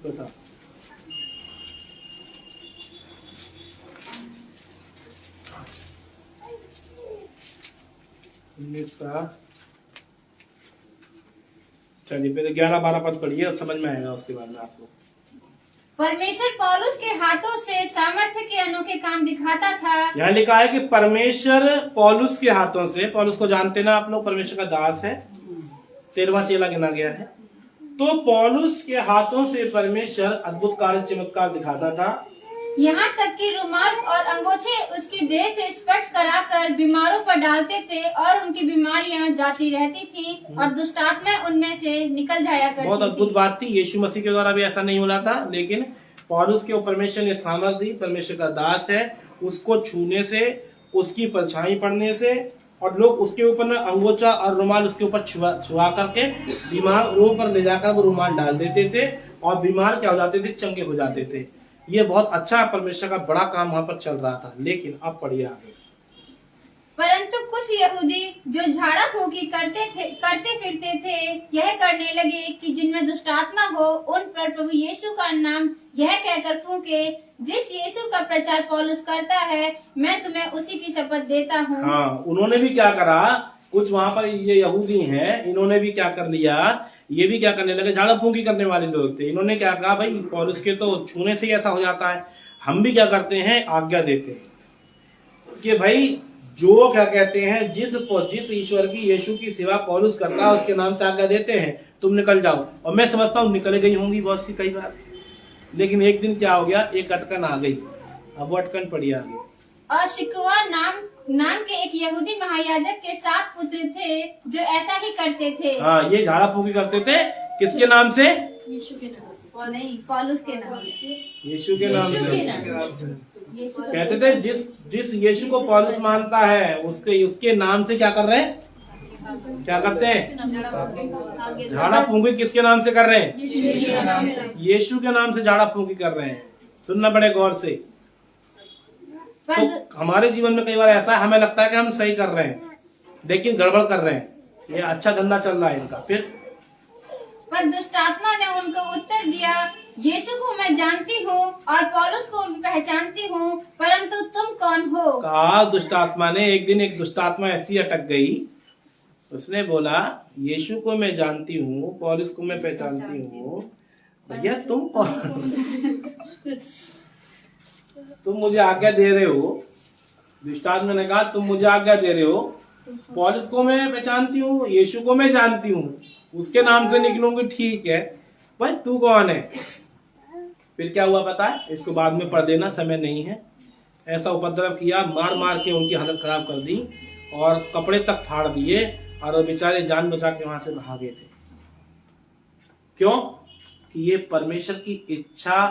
बता चलिए पहले 11-12 पद पढ़िए और समझ में आएगा, उसके बाद में आपको। परमेश्वर पौलुस के हाथों से सामर्थ्य के अनोखे काम दिखाता था। यहाँ लिखा है कि परमेश्वर पौलुस के हाथों से, पौलुस को जानते ना आप लोग, परमेश्वर का दास है, 13वां चेला गिना गया है। तो पौलुस के हाथों से परमेश्वर अद्भुत कार्य चमत्कार दिखाता था, यहाँ तक कि रुमाल और अंगोछे उसकी देह से स्पर्श कराकर बीमारों पर डालते थे और उनकी बीमारियां जाती रहती थी और दुष्ट आत्मा उनमें से निकल जाया करती बहुत अद्भुत थी। बात थी। यीशु मसीह के द्वारा भी ऐसा नहीं होना था, लेकिन पौलुस के ऊपर परमेश्वर ने सामर्थ दी। परमेश्वर का दास है, उसको छूने से, उसकी परछाई पड़ने से, और लोग उसके ऊपर ना अंगोछा और रुमाल उसके ऊपर छुआ करके बीमार रोग पर ले जाकर वो रुमाल डाल देते थे और बीमार क्या हो जाते थे, चंगे हो जाते थे। ये बहुत अच्छा परमेश्वर का बड़ा काम वहाँ पर चल रहा था। लेकिन अब पढ़िए आगे। परंतु कुछ यहूदी जो झाड़ा फूकी करते फिरते थे, यह करने लगे कि जिनमें दुष्ट आत्मा हो उन पर प्रभु यीशु का नाम यह कहकर फूके, जिस यीशु का प्रचार पौलुस करता है, मैं तुम्हें उसी की शपथ देता हूँ। हाँ, उन्होंने भी क्या करा, कुछ वहाँ पर ये यहूदी हैं, इन्होंने भी क्या कर लिया, ये भी क्या करने लगे, झाड़ा फूंकी करने वाले लोग थे। इन्होंने क्या कहा, भाई पौलुस के तो छूने से ही ऐसा हो जाता है, हम भी क्या करते हैं, आज्ञा देते हैं कि भाई जो क्या कहते हैं, जिस ईश्वर की, यीशु की सेवा पौलुस करता है, उसके नाम से आज्ञा देते हैं, तुम निकल जाओ। और मैं समझता हूँ निकल गई होंगी बहुत सी कई बार, लेकिन एक दिन क्या हो गया, एक अटकन आ गई। अब वो अटकन पड़ी आगे। और शिकवा नाम के एक यहूदी महायाजक के 7 पुत्र थे जो ऐसा ही करते थे। हाँ, ये झाड़ा फूंकी करते थे, किसके नाम से, यीशु के नाम नहीं, पौलुस के नाम से। यीशु के नाम यीशु के से नाम यीशु का कहते थे, जिस यीशु को पौलुस मानता है, उसके नाम से क्या कर रहे हैं, क्या करते हैं, झाड़ा फूंकी किसके नाम से कर रहे हैं, यीशु के नाम से झाड़ा फूंकी कर रहे हैं। सुनना बड़े गौर से। तो हमारे जीवन में कई बार ऐसा हमें लगता है कि हम सही कर रहे हैं, लेकिन गड़बड़ कर रहे हैं, ये अच्छा धंधा चल रहा है इनका। फिर पर दुष्ट आत्मा ने उनको उत्तर दिया, यीशु को मैं जानती हूँ और पौलुस को भी पहचानती हूँ, परंतु तुम कौन हो। कहा दुष्ट आत्मा ने, एक दिन एक दुष्ट आत्मा ऐसी अटक गई, उसने बोला यीशु को मैं जानती हूँ, पौलुस को मैं पहचानती हूँ, भैया तुम कौन, तुम मुझे आज्ञा दे रहे हो। दुष्ट आत्मा ने कहा तुम मुझे आज्ञा दे रहे हो, पौलुस को मैं पहचानती हूँ, यीशु को मैं जानती हूँ, उसके नाम से निकलूंगी, ठीक है, भाई तू कौन है। फिर क्या हुआ पता है, इसको बाद में पढ़ देना, समय नहीं है। ऐसा उपद्रव किया, मार मार के उनकी हालत खराब कर दी और कपड़े तक फाड़ दिए, और वो बेचारे जान बचा के वहां से भागे थे। क्यों? कि ये परमेश्वर की इच्छा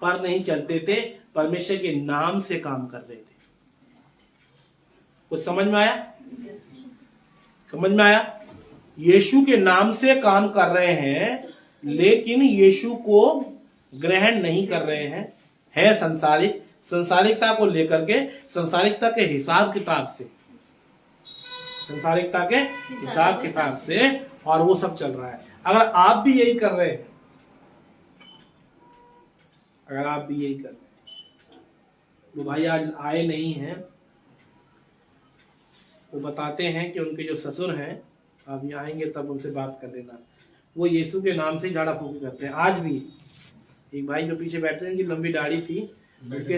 पर नहीं चलते थे, परमेश्वर के नाम से काम कर रहे थे। कुछ समझ में आया? समझ में आया? यीशु के नाम से काम कर रहे हैं, लेकिन यीशु को ग्रहण नहीं कर रहे हैं, है संसारिकता को लेकर के, संसारिकता के हिसाब किताब से, संसारिकता के हिसाब किताब से, और वो सब चल रहा है। अगर आप भी यही कर रहे हैं, अगर आप भी यही कर रहे हैं, वो भाई आज आए नहीं हैं, वो बताते हैं कि उनके जो ससुर हैं, आप यहाँ आएंगे तब उनसे बात कर लेना, वो यीशु के नाम से झाड़ा फूकी करते हैं। आज भी एक भाई जो पीछे बैठे हैं, उनकी लंबी दाढ़ी थी, उनके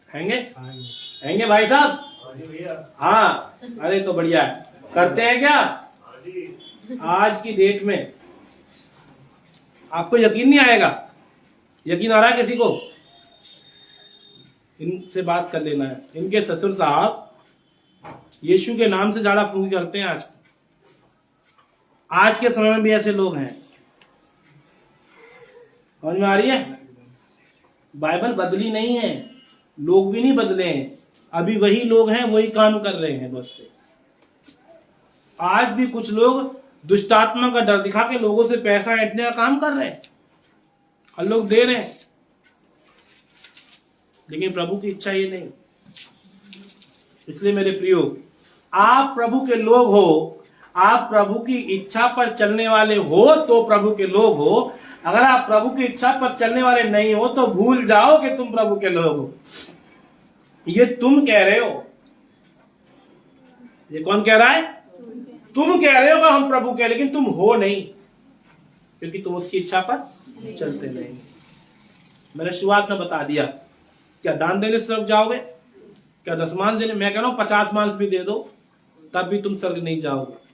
हैंगे भाई साहब? हाँ, अरे तो बढ़िया है। करते हैं क्या आज की डेट में? आपको यकीन नहीं आएगा, यकीन आ रहा है किसी को? इनसे बात कर लेना है। इनके ससुर साहब यीशु के नाम से झाड़ा फूकी करते हैं। आज के समय में भी ऐसे लोग हैं। समझ में आ रही है? बाइबल बदली नहीं है, लोग भी नहीं बदले हैं, अभी वही लोग हैं, वही काम कर रहे हैं बस से। आज भी कुछ लोग दुष्टात्मा का डर दिखा के लोगों से पैसा ऐंठने का काम कर रहे हैं, और लोग दे रहे हैं, लेकिन प्रभु की इच्छा ये नहीं। इसलिए मेरे प्रियो, आप प्रभु के लोग हो, आप प्रभु की इच्छा पर चलने वाले हो तो प्रभु के लोग हो। अगर आप प्रभु की इच्छा पर चलने वाले नहीं हो तो भूल जाओ कि तुम प्रभु के लोग हो। ये तुम कह रहे हो, ये कौन कह रहा है? तुम कह रहे हो कि हम प्रभु के, लेकिन तुम हो नहीं, क्योंकि तुम उसकी इच्छा पर चलते नहीं। मैंने शुरुआत में बता दिया, क्या दान देने से स्वर्ग जाओगे? क्या 10 मांस देने? मैं कह रहा हूं 50 मांस भी दे दो, तब भी तुम स्वर्ग नहीं जाओगे।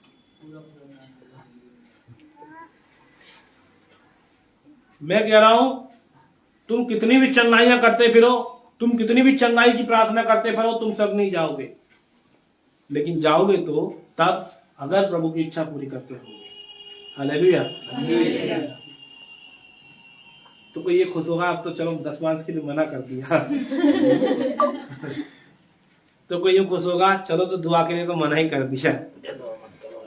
मैं कह रहा हूं तुम कितनी भी चंगाइयां करते फिरो, तुम कितनी भी चंगाई की प्रार्थना करते फिरो, तुम स्वर्ग नहीं जाओगे। लेकिन जाओगे तो तब अगर प्रभु की इच्छा पूरी करते हो। हालेलुया। तो कोई ये खुश होगा, अब तो चलो 10 मांस के लिए मना कर दिया। तो कोई ये खुश होगा, चलो तो दुआ के लिए तो मना ही कर दिया,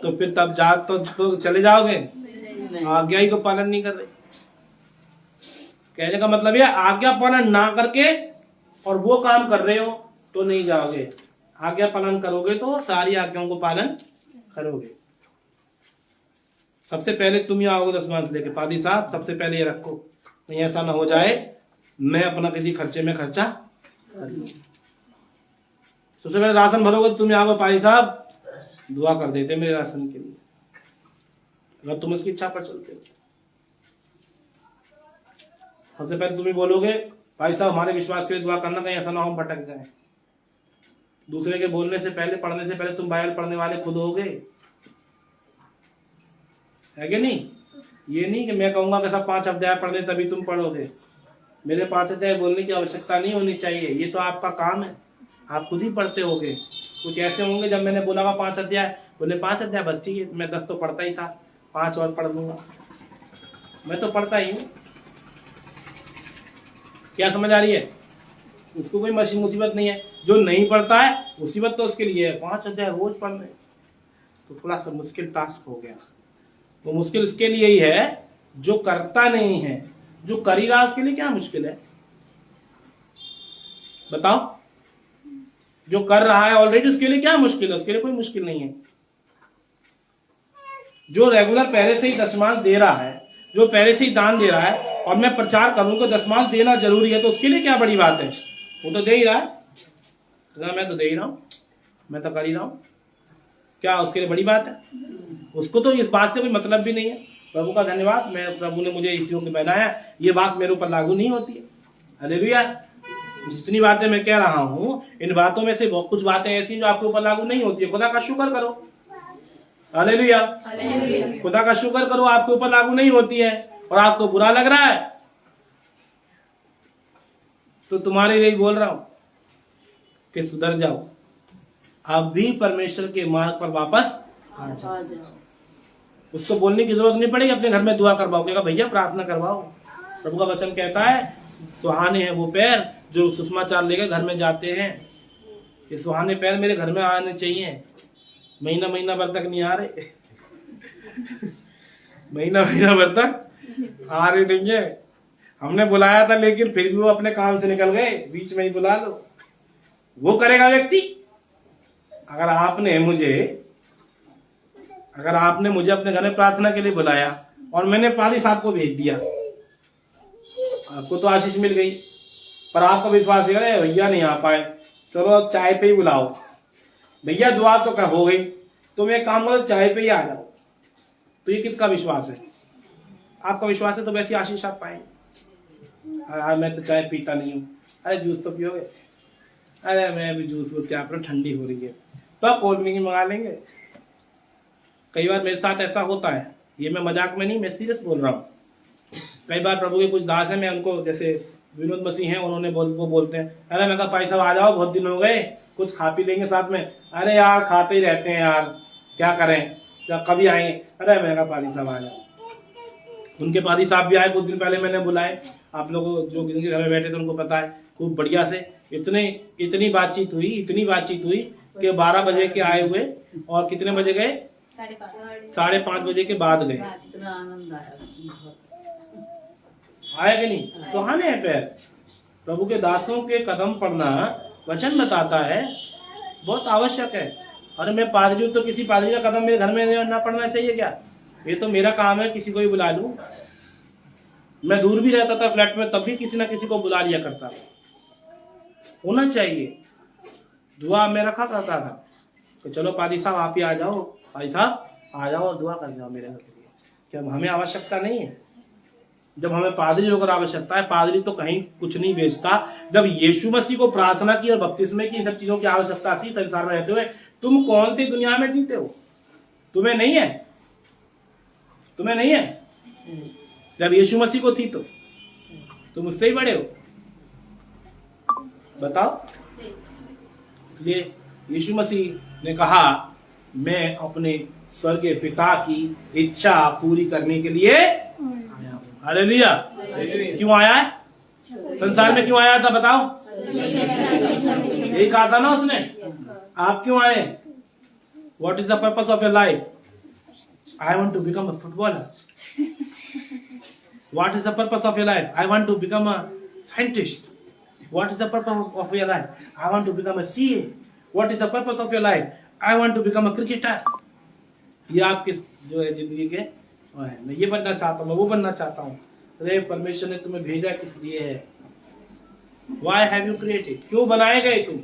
तो फिर तब जा तो चले जाओगे? आज्ञा ही को पालन नहीं कर रहे। कहने का मतलब यह, आज्ञा पालन ना करके और वो काम कर रहे हो तो नहीं जाओगे। आज्ञा पालन करोगे तो सारी आज्ञाओं को पालन करोगे। सबसे पहले तुम ही आओगे 10 मांस लेके, पादी साहब सबसे पहले ये रखो, नहीं ऐसा ना हो जाए मैं अपना किसी खर्चे में खर्चा कर लूं। सबसे पहले राशन भरोगे तो तुम ही आओगे, पादी साहब दुआ कर देते मेरे राशन के लिए, अगर तुम उसकी इच्छा पर चलते हो। सबसे पहले तुम ही बोलोगे, भाई साहब हमारे विश्वास के लिए दुआ करना, कहीं ऐसा ना हो हम भटक जाए। दूसरे के बोलने से पहले, पढ़ने से पहले तुम बाइबल पढ़ने वाले खुद होगे, है कि नहीं? ये नहीं कि मैं कहूंगा कि सब 5 अध्याय पढ़ ले तभी तुम पढ़ोगे। मेरे 5 अध्याय बोलने की आवश्यकता नहीं होनी चाहिए, ये तो आपका काम है, आप खुद ही पढ़ते होगे। कुछ ऐसे होंगे जब मैंने बोला 5 अध्याय, बोले 5 अध्याय बस चाहिए, मैं 10 तो पढ़ता ही था, 5 और पढ़ लूंगा। मैं तो पढ़ता ही हूँ। क्या समझ आ रही है? उसको कोई मुसीबत नहीं है। जो नहीं पढ़ता है मुसीबत तो उसके लिए है, 5 अध्याय रोज पढ़ने तो थोड़ा सा मुश्किल टास्क हो गया। वो मुश्किल उसके लिए ही है जो करता नहीं है, जो कर ही रहा उसके लिए क्या मुश्किल है बताओ? जो कर रहा है ऑलरेडी उसके लिए क्या मुश्किल है? उसके लिए कोई मुश्किल नहीं है। जो रेगुलर पहले से ही 10 मांस दे रहा है, जो पहले से ही दान दे रहा है, और मैं प्रचार करूं कि 10 मांस देना जरूरी है, तो उसके लिए क्या बड़ी बात है? वो तो दे ही रहा है ना, मैं तो दे ही रहा हूं, मैं तो कर ही रहा हूं, क्या उसके लिए बड़ी बात है? उसको तो इस बात से कोई मतलब भी नहीं है। प्रभु का धन्यवाद, मैं प्रभु ने मुझे इस योग में बनाया, ये बात मेरे ऊपर लागू नहीं होती है। हालेलुया। जितनी बातें मैं कह रहा हूं, इन बातों में से बहुत कुछ बातें ऐसी जो आपके ऊपर लागू नहीं होती है। खुदा का शुक्र करो। हालेलुया। खुदा का शुक्र करो, आपके ऊपर लागू नहीं होती है और आपको बुरा लग रहा है, तो तुम्हारे लिए बोल रहा हूं कि सुधर जाओ, आप भी परमेश्वर के मार्ग पर वापस आ जाओ। उसको बोलने की जरूरत नहीं पड़ेगी, अपने घर में दुआ करवाओ, कहेगा भैया प्रार्थना करवाओ। प्रभु का वचन कहता है, सुहाने हैं वो पैर जो सुषमाचार लेकर घर में जाते हैं। ये सुहाने पैर मेरे घर में आने चाहिए, महीना भर तक नहीं आ रहे। महीना महीना भर तक आ रहे नहीं है। हमने बुलाया था लेकिन फिर भी वो अपने काम से निकल गए, बीच में ही बुला लो। वो करेगा व्यक्ति। अगर आपने मुझे अपने घर में प्रार्थना के लिए बुलाया और मैंने पादी साहब को भेज दिया, आपको तो आशीष मिल गई, पर आपका विश्वास है भैया नहीं आ पाए, चलो अब चाय पे ही बुलाओ। भैया दुआ तो हो गई, तुम एक काम करो चाय पे ही आ जाओ। तो ये किसका विश्वास है? आपका विश्वास है तो वैसी आशीष आप पाएंगे। आज मैं तो चाय पीता नहीं हूँ, अरे जूस तो पियोगे, अरे मैं भी जूस क्या पर ठंडी हो रही है तो आप कोल्ड ड्रिंक मंगा लेंगे। कई बार मेरे साथ ऐसा होता है, ये मैं मजाक में नहीं, मैं सीरियस बोल रहा हूँ। कई बार प्रभु के कुछ दास है, मैं उनको, जैसे विनोद मसीह हैं, उन्होंने वो बोलते हैं, अरे मैं कहा भाई साहब आ जाओ, बहुत दिन हो गए, कुछ खा पी लेंगे साथ में। अरे यार खाते ही रहते हैं यार, क्या करें, कभी आएंगे। अरे मैं कहा पादी साहब आ जाओ। उनके पादी साहब भी आए कुछ दिन पहले, मैंने बुलाए। आप लोग जो जिनके घर में बैठे थे उनको पता है, खूब बढ़िया से इतनी बातचीत हुई कि 12 बजे के आए हुए और कितने बजे गए? 5:30 बजे के बाद गए। इतना आनंद आया कि नहीं? सुहाने हैं पैर। प्रभु के दासों के कदम पड़ना वचन बताता है बहुत आवश्यक है। अरे मैं पादरी हूं तो किसी पादरी का कदम मेरे घर में ना पड़ना चाहिए क्या? ये तो मेरा काम है, किसी को ही बुला लूं। मैं दूर भी रहता था फ्लैट में, तब भी किसी ना किसी को बुला लिया करता था। होना चाहिए। दुआ में रखा करता था तो चलो पादी साहब आप ही आ जाओ, भाई साहब आ जाओ और दुआ कर जाओ मेरे घर के लिए। क्या हमें आवश्यकता नहीं है? जब हमें पादरी होकर आवश्यकता है, पादरी तो कहीं कुछ नहीं बेचता। जब यीशु मसीह को प्रार्थना की और बपतिस्मे की, सब चीजों की आवश्यकता थी संसार में रहते हुए, तुम कौन सी दुनिया में जीते हो? तुम्हें नहीं है? जब यीशु मसीह को थी तो तुम उससे ही बड़े हो। बताओ। इसलिए यीशु मसीह ने कहा मैं अपने स्वर्गीय पिता की इच्छा पूरी करने के लिए आया हूं। हालेलुया। क्यों आया है? संसार में क्यों आया था बताओ? यही कहा था ना उसने, आप क्यों आए? What is the purpose of your life? I want to become a footballer. What is the purpose of your life? I want to become a scientist. What is the purpose of your life? I want to become a CA. What is the purpose of your life? I want to become a cricketer. ये आपके जो है जिंदगी के मैं ये बनना चाहता हूँ, मैं वो बनना चाहता हूँ। अरे परमेश्वर ने तुम्हें भेजा किस लिए है? Why have you created? क्यों बनाए गए तुम?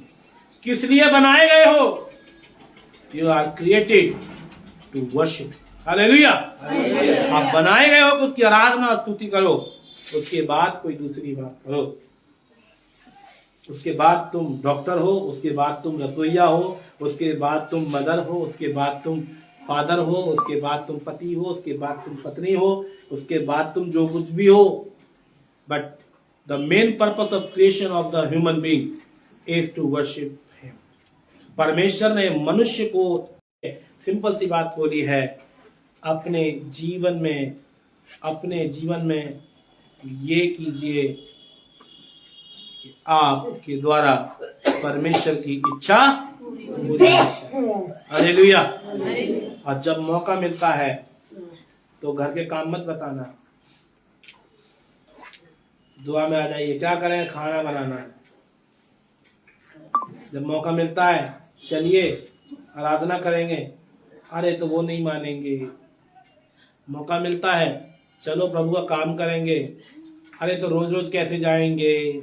किस लिए बनाए गए हो? You are created to worship. Hallelujah. आप बनाए गए हो कि उसकी आराधना स्तुति करो, उसके बाद कोई दूसरी बात करो। उसके बाद तुम डॉक्टर हो, उसके बाद तुम रसोईया हो, उसके बाद तुम मदर हो, उसके बाद तुम फादर हो, उसके बाद तुम पति हो, उसके बाद तुम पत्नी हो, उसके बाद तुम जो कुछ भी हो। But the main purpose of creation of the human being is to worship him. परमेश्वर ने मनुष्य को सिंपल सी बात बोली है, अपने जीवन में ये कीजिए आपके द्वारा परमेश्वर की इच्छा पूरी। हालेलुया। और जब मौका मिलता है तो घर के काम मत बताना, दुआ में आ जाइए। क्या करें? खाना बनाना है। जब मौका मिलता है चलिए आराधना करेंगे, अरे तो वो नहीं मानेंगे। मौका मिलता है चलो प्रभु का काम करेंगे, अरे तो रोज रोज कैसे जाएंगे।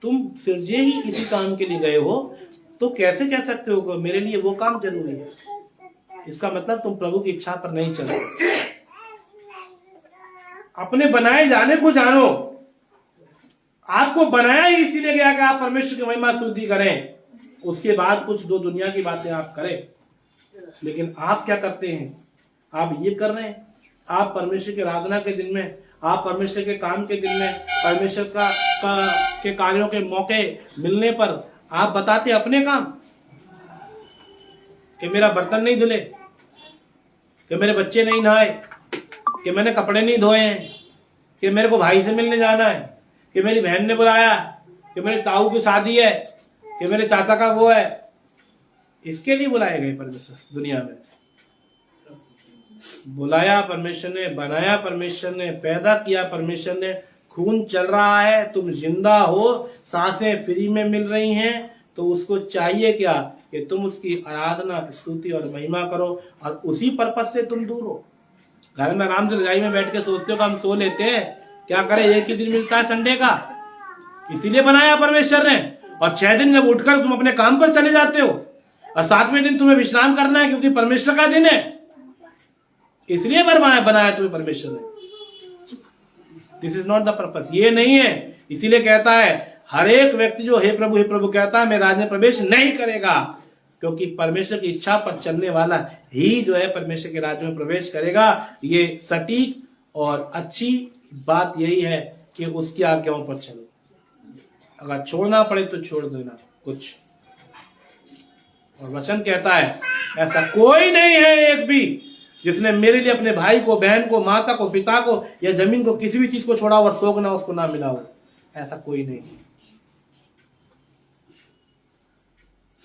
तुम सिर्जे ही इसी काम के लिए गए हो तो कैसे कह सकते हो कि मेरे लिए वो काम जरूरी है? इसका मतलब तुम प्रभु की इच्छा पर नहीं चल रहे। अपने बनाए जाने को जानो। आपको बनाया ही इसीलिए गया कि आप परमेश्वर की महिमा स्तुति करें, उसके बाद कुछ दो दुनिया की बातें आप करें। लेकिन आप क्या करते हैं? आप ये कर रहे हैं, आप परमेश्वर की आराधना के दिन में, आप परमेश्वर के काम के दिन में, परमेश्वर के कार्यों के मौके मिलने पर आप बताते अपने काम कि मेरा बर्तन नहीं धुले, कि मेरे बच्चे नहीं नहाए, कि मैंने कपड़े नहीं धोए हैं, कि मेरे को भाई से मिलने जाना है, कि मेरी बहन ने बुलाया, कि मेरे ताऊ की शादी है, कि मेरे चाचा का वो है। इसके लिए बुलाए गए परमेश्वर दुनिया में। बुलाया परमेश्वर ने, बनाया परमेश्वर ने, पैदा किया परमेश्वर ने, खून चल रहा है, तुम जिंदा हो, सांसें फ्री में मिल रही हैं, तो उसको चाहिए क्या कि तुम उसकी आराधना, स्तुति और महिमा करो, और उसी पर्पस से तुम दूर हो। घर में आराम से रजाई में बैठ के सोचते हो कि हम सो लेते हैं, क्या करें, एक ही दिन मिलता है संडे का, इसीलिए बनाया परमेश्वर ने। और 6 दिन जब उठकर तुम अपने काम पर चले जाते हो, और 7वें दिन तुम्हें विश्राम करना है क्योंकि परमेश्वर का दिन है, इसलिए बनाया तुम्हें परमेश्वर ने। This is not the purpose, ये नहीं है। इसीलिए कहता है हर एक व्यक्ति जो हे प्रभु कहता है, मैं राज्य में प्रवेश नहीं करेगा, क्योंकि परमेश्वर की इच्छा पर चलने वाला ही जो है परमेश्वर के राज्य में प्रवेश करेगा। ये सटीक और अच्छी बात यही है कि उसकी आज्ञाओं पर चलो, अगर छोड़ना पड़े तो छोड़ देना कुछ। और वचन कहता है ऐसा कोई नहीं है एक भी जिसने मेरे लिए अपने भाई को, बहन को, माता को, पिता को या जमीन को, किसी भी चीज को छोड़ा और शोक ना उसको ना मिला हो, ऐसा कोई नहीं।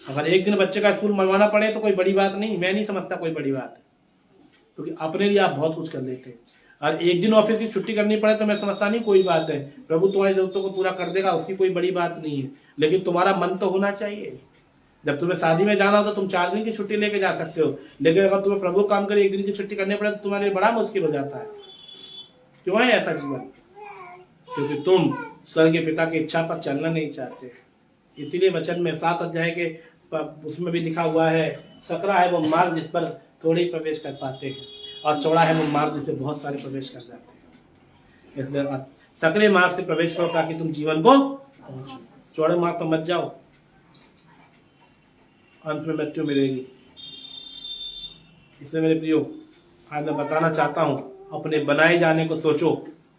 अगर एक दिन बच्चे का स्कूल मरवाना पड़े तो कोई बड़ी बात नहीं, मैं नहीं समझता कोई बड़ी बात है, क्योंकि अपने लिए आप बहुत कुछ कर लेते हैं। और एक दिन ऑफिस की छुट्टी करनी पड़े तो मैं समझता नहीं कोई बात है, प्रभु तुम्हारी जरूरतों को पूरा कर देगा, उसकी कोई बड़ी बात नहीं है। लेकिन तुम्हारा मन तो होना चाहिए। जब तुम्हें शादी में जाना हो तो तुम 4 दिन की छुट्टी लेके जा सकते हो, लेकिन अगर तुम्हें प्रभु काम करे 1 दिन की छुट्टी करने पड़े तो तुम्हारे लिए बड़ा मुश्किल हो जाता है। क्यों है ऐसा जीवन? क्योंकि तुम स्वर्ग के पिता की इच्छा पर चलना नहीं चाहते। इसीलिए वचन में 7 अध्याय के उसमें भी लिखा हुआ है, सकरा है वो मार्ग जिस पर थोड़े ही प्रवेश कर पाते हैं, और चौड़ा है वो मार्ग जिस पर बहुत सारे प्रवेश कर जाते हैं। इसलिए सकरे मार्ग से प्रवेश करो ताकि तुम जीवन को पहुंचो, चौड़े मार्ग पर मत जाओ, अंत में मृत्यु मिलेगी। इसलिए मेरे प्रियो, आज मैं बताना चाहता हूं, अपने बनाए जाने को सोचो,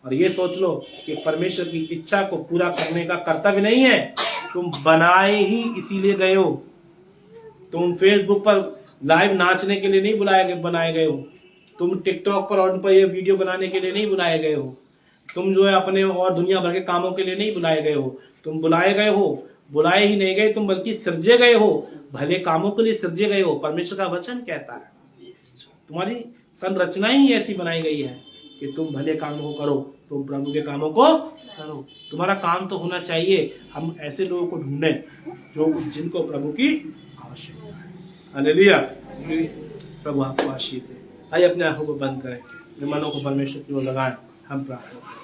और ये सोच लो कि परमेश्वर की इच्छा को पूरा करने का कर्तव्य नहीं है, तुम बनाए ही इसीलिए गए हो। तुम फेसबुक पर लाइव नाचने के लिए नहीं बनाए गए हो, तुम टिकटॉक पर और उन पर ये वीडियो बनाने के लिए नहीं बुलाए गए हो, तुम जो है अपने और दुनिया भर के कामों के लिए नहीं बुलाए गए हो। तुम बुलाए गए हो, बुलाए ही नहीं गए तुम, बल्कि सृजे गए हो, भले कामों के लिए सृजे गए हो। परमेश्वर का वचन कहता है तुम्हारी संरचना ही ऐसी बनाई गई है कि तुम भले कामों को करो, तुम प्रभु के कामों को करो। तुम्हारा काम तो होना चाहिए, हम ऐसे लोगों को ढूंढें जो जिनको प्रभु की आवश्यकता है। हालेलुया, प्रभु आपको आशीष दे। आइए अपने आंखों को बंद करें, अपने मनों को परमेश्वर की ओर लगाएं, हम प्रार्थना करें।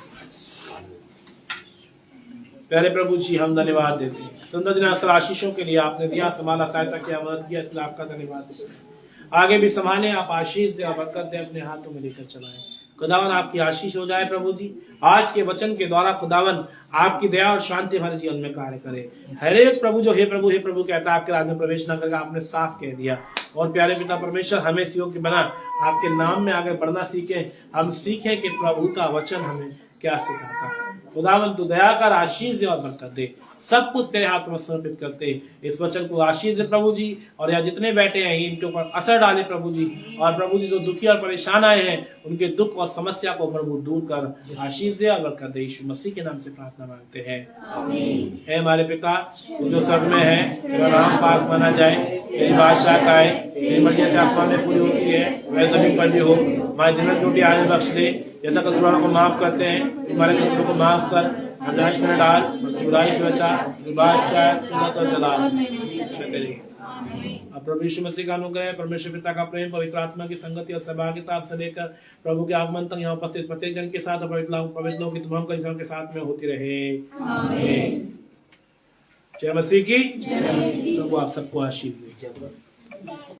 प्यारे प्रभु जी, हम धन्यवाद देते हैं सुंदर दिन आशीषों के लिए, आपने दिया, संभाला, सहायता किया, मदद किया, इसलिए आपका धन्यवाद देते हैं। आगे भी संभाले, आप आशीष दे, बरकत दे, अपने हाथों में लेकर चलाएं। खुदावन आपकी आशीष हो जाए प्रभु जी, आज के वचन के द्वारा खुदावन आपकी दया और शांति हमारे जीवन में कार्य करे। हर एक प्रभु जो हे प्रभु कहता है आपके राज्य में प्रवेश न करेगा, आपने साफ कह दिया। और प्यारे पिता परमेश्वर, हमें योग्य बना, आपके नाम में आगे बढ़ना सीखे, हम सीखे कि प्रभु का वचन हमें क्या सिखाता है। खुदावन तू दया कर, आशीष दे और बरकत दे, सब कुछ तेरे हाथ में समर्पित करते इस वचन को आशीष दे प्रभु जी। और यहाँ जितने बैठे हैं इनके ऊपर असर डाले प्रभु जी, और प्रभु जी जो दुखी और परेशान आए हैं उनके दुख और समस्या को प्रभु दूर कर आशीष दे और बरकत दे। यीशु मसीह के नाम से प्रार्थना मांगते हैं, आमीन। हे हमारे पिता तू जो स्वर्ग में है, तेरा नाम पाक माना जाए, तेरी बादशाह का आए, तेरी मर्जी से आसमान में पूरी होती है वैसे जमीन पर भी हो। हमारी दिन रोटी आज बख्श दे, जैसा कसूरों को माफ करते हैं हमारे कसूरों को माफ कर, अनाश में डाल, बुराई से बचा, प्रभु यीशु मसीह का अनुग्रह, परमेश्वर पिता का प्रेम, पवित्र आत्मा की संगति और सहभागिता आपसे लेकर प्रभु के आगमन तक यहाँ उपस्थित प्रत्येक जन के साथ, पवित्र लोगों की तमाम कलीसियाओं के साथ में होती रहे। जय मसीह की, प्रभु आप सबको आशीष दे।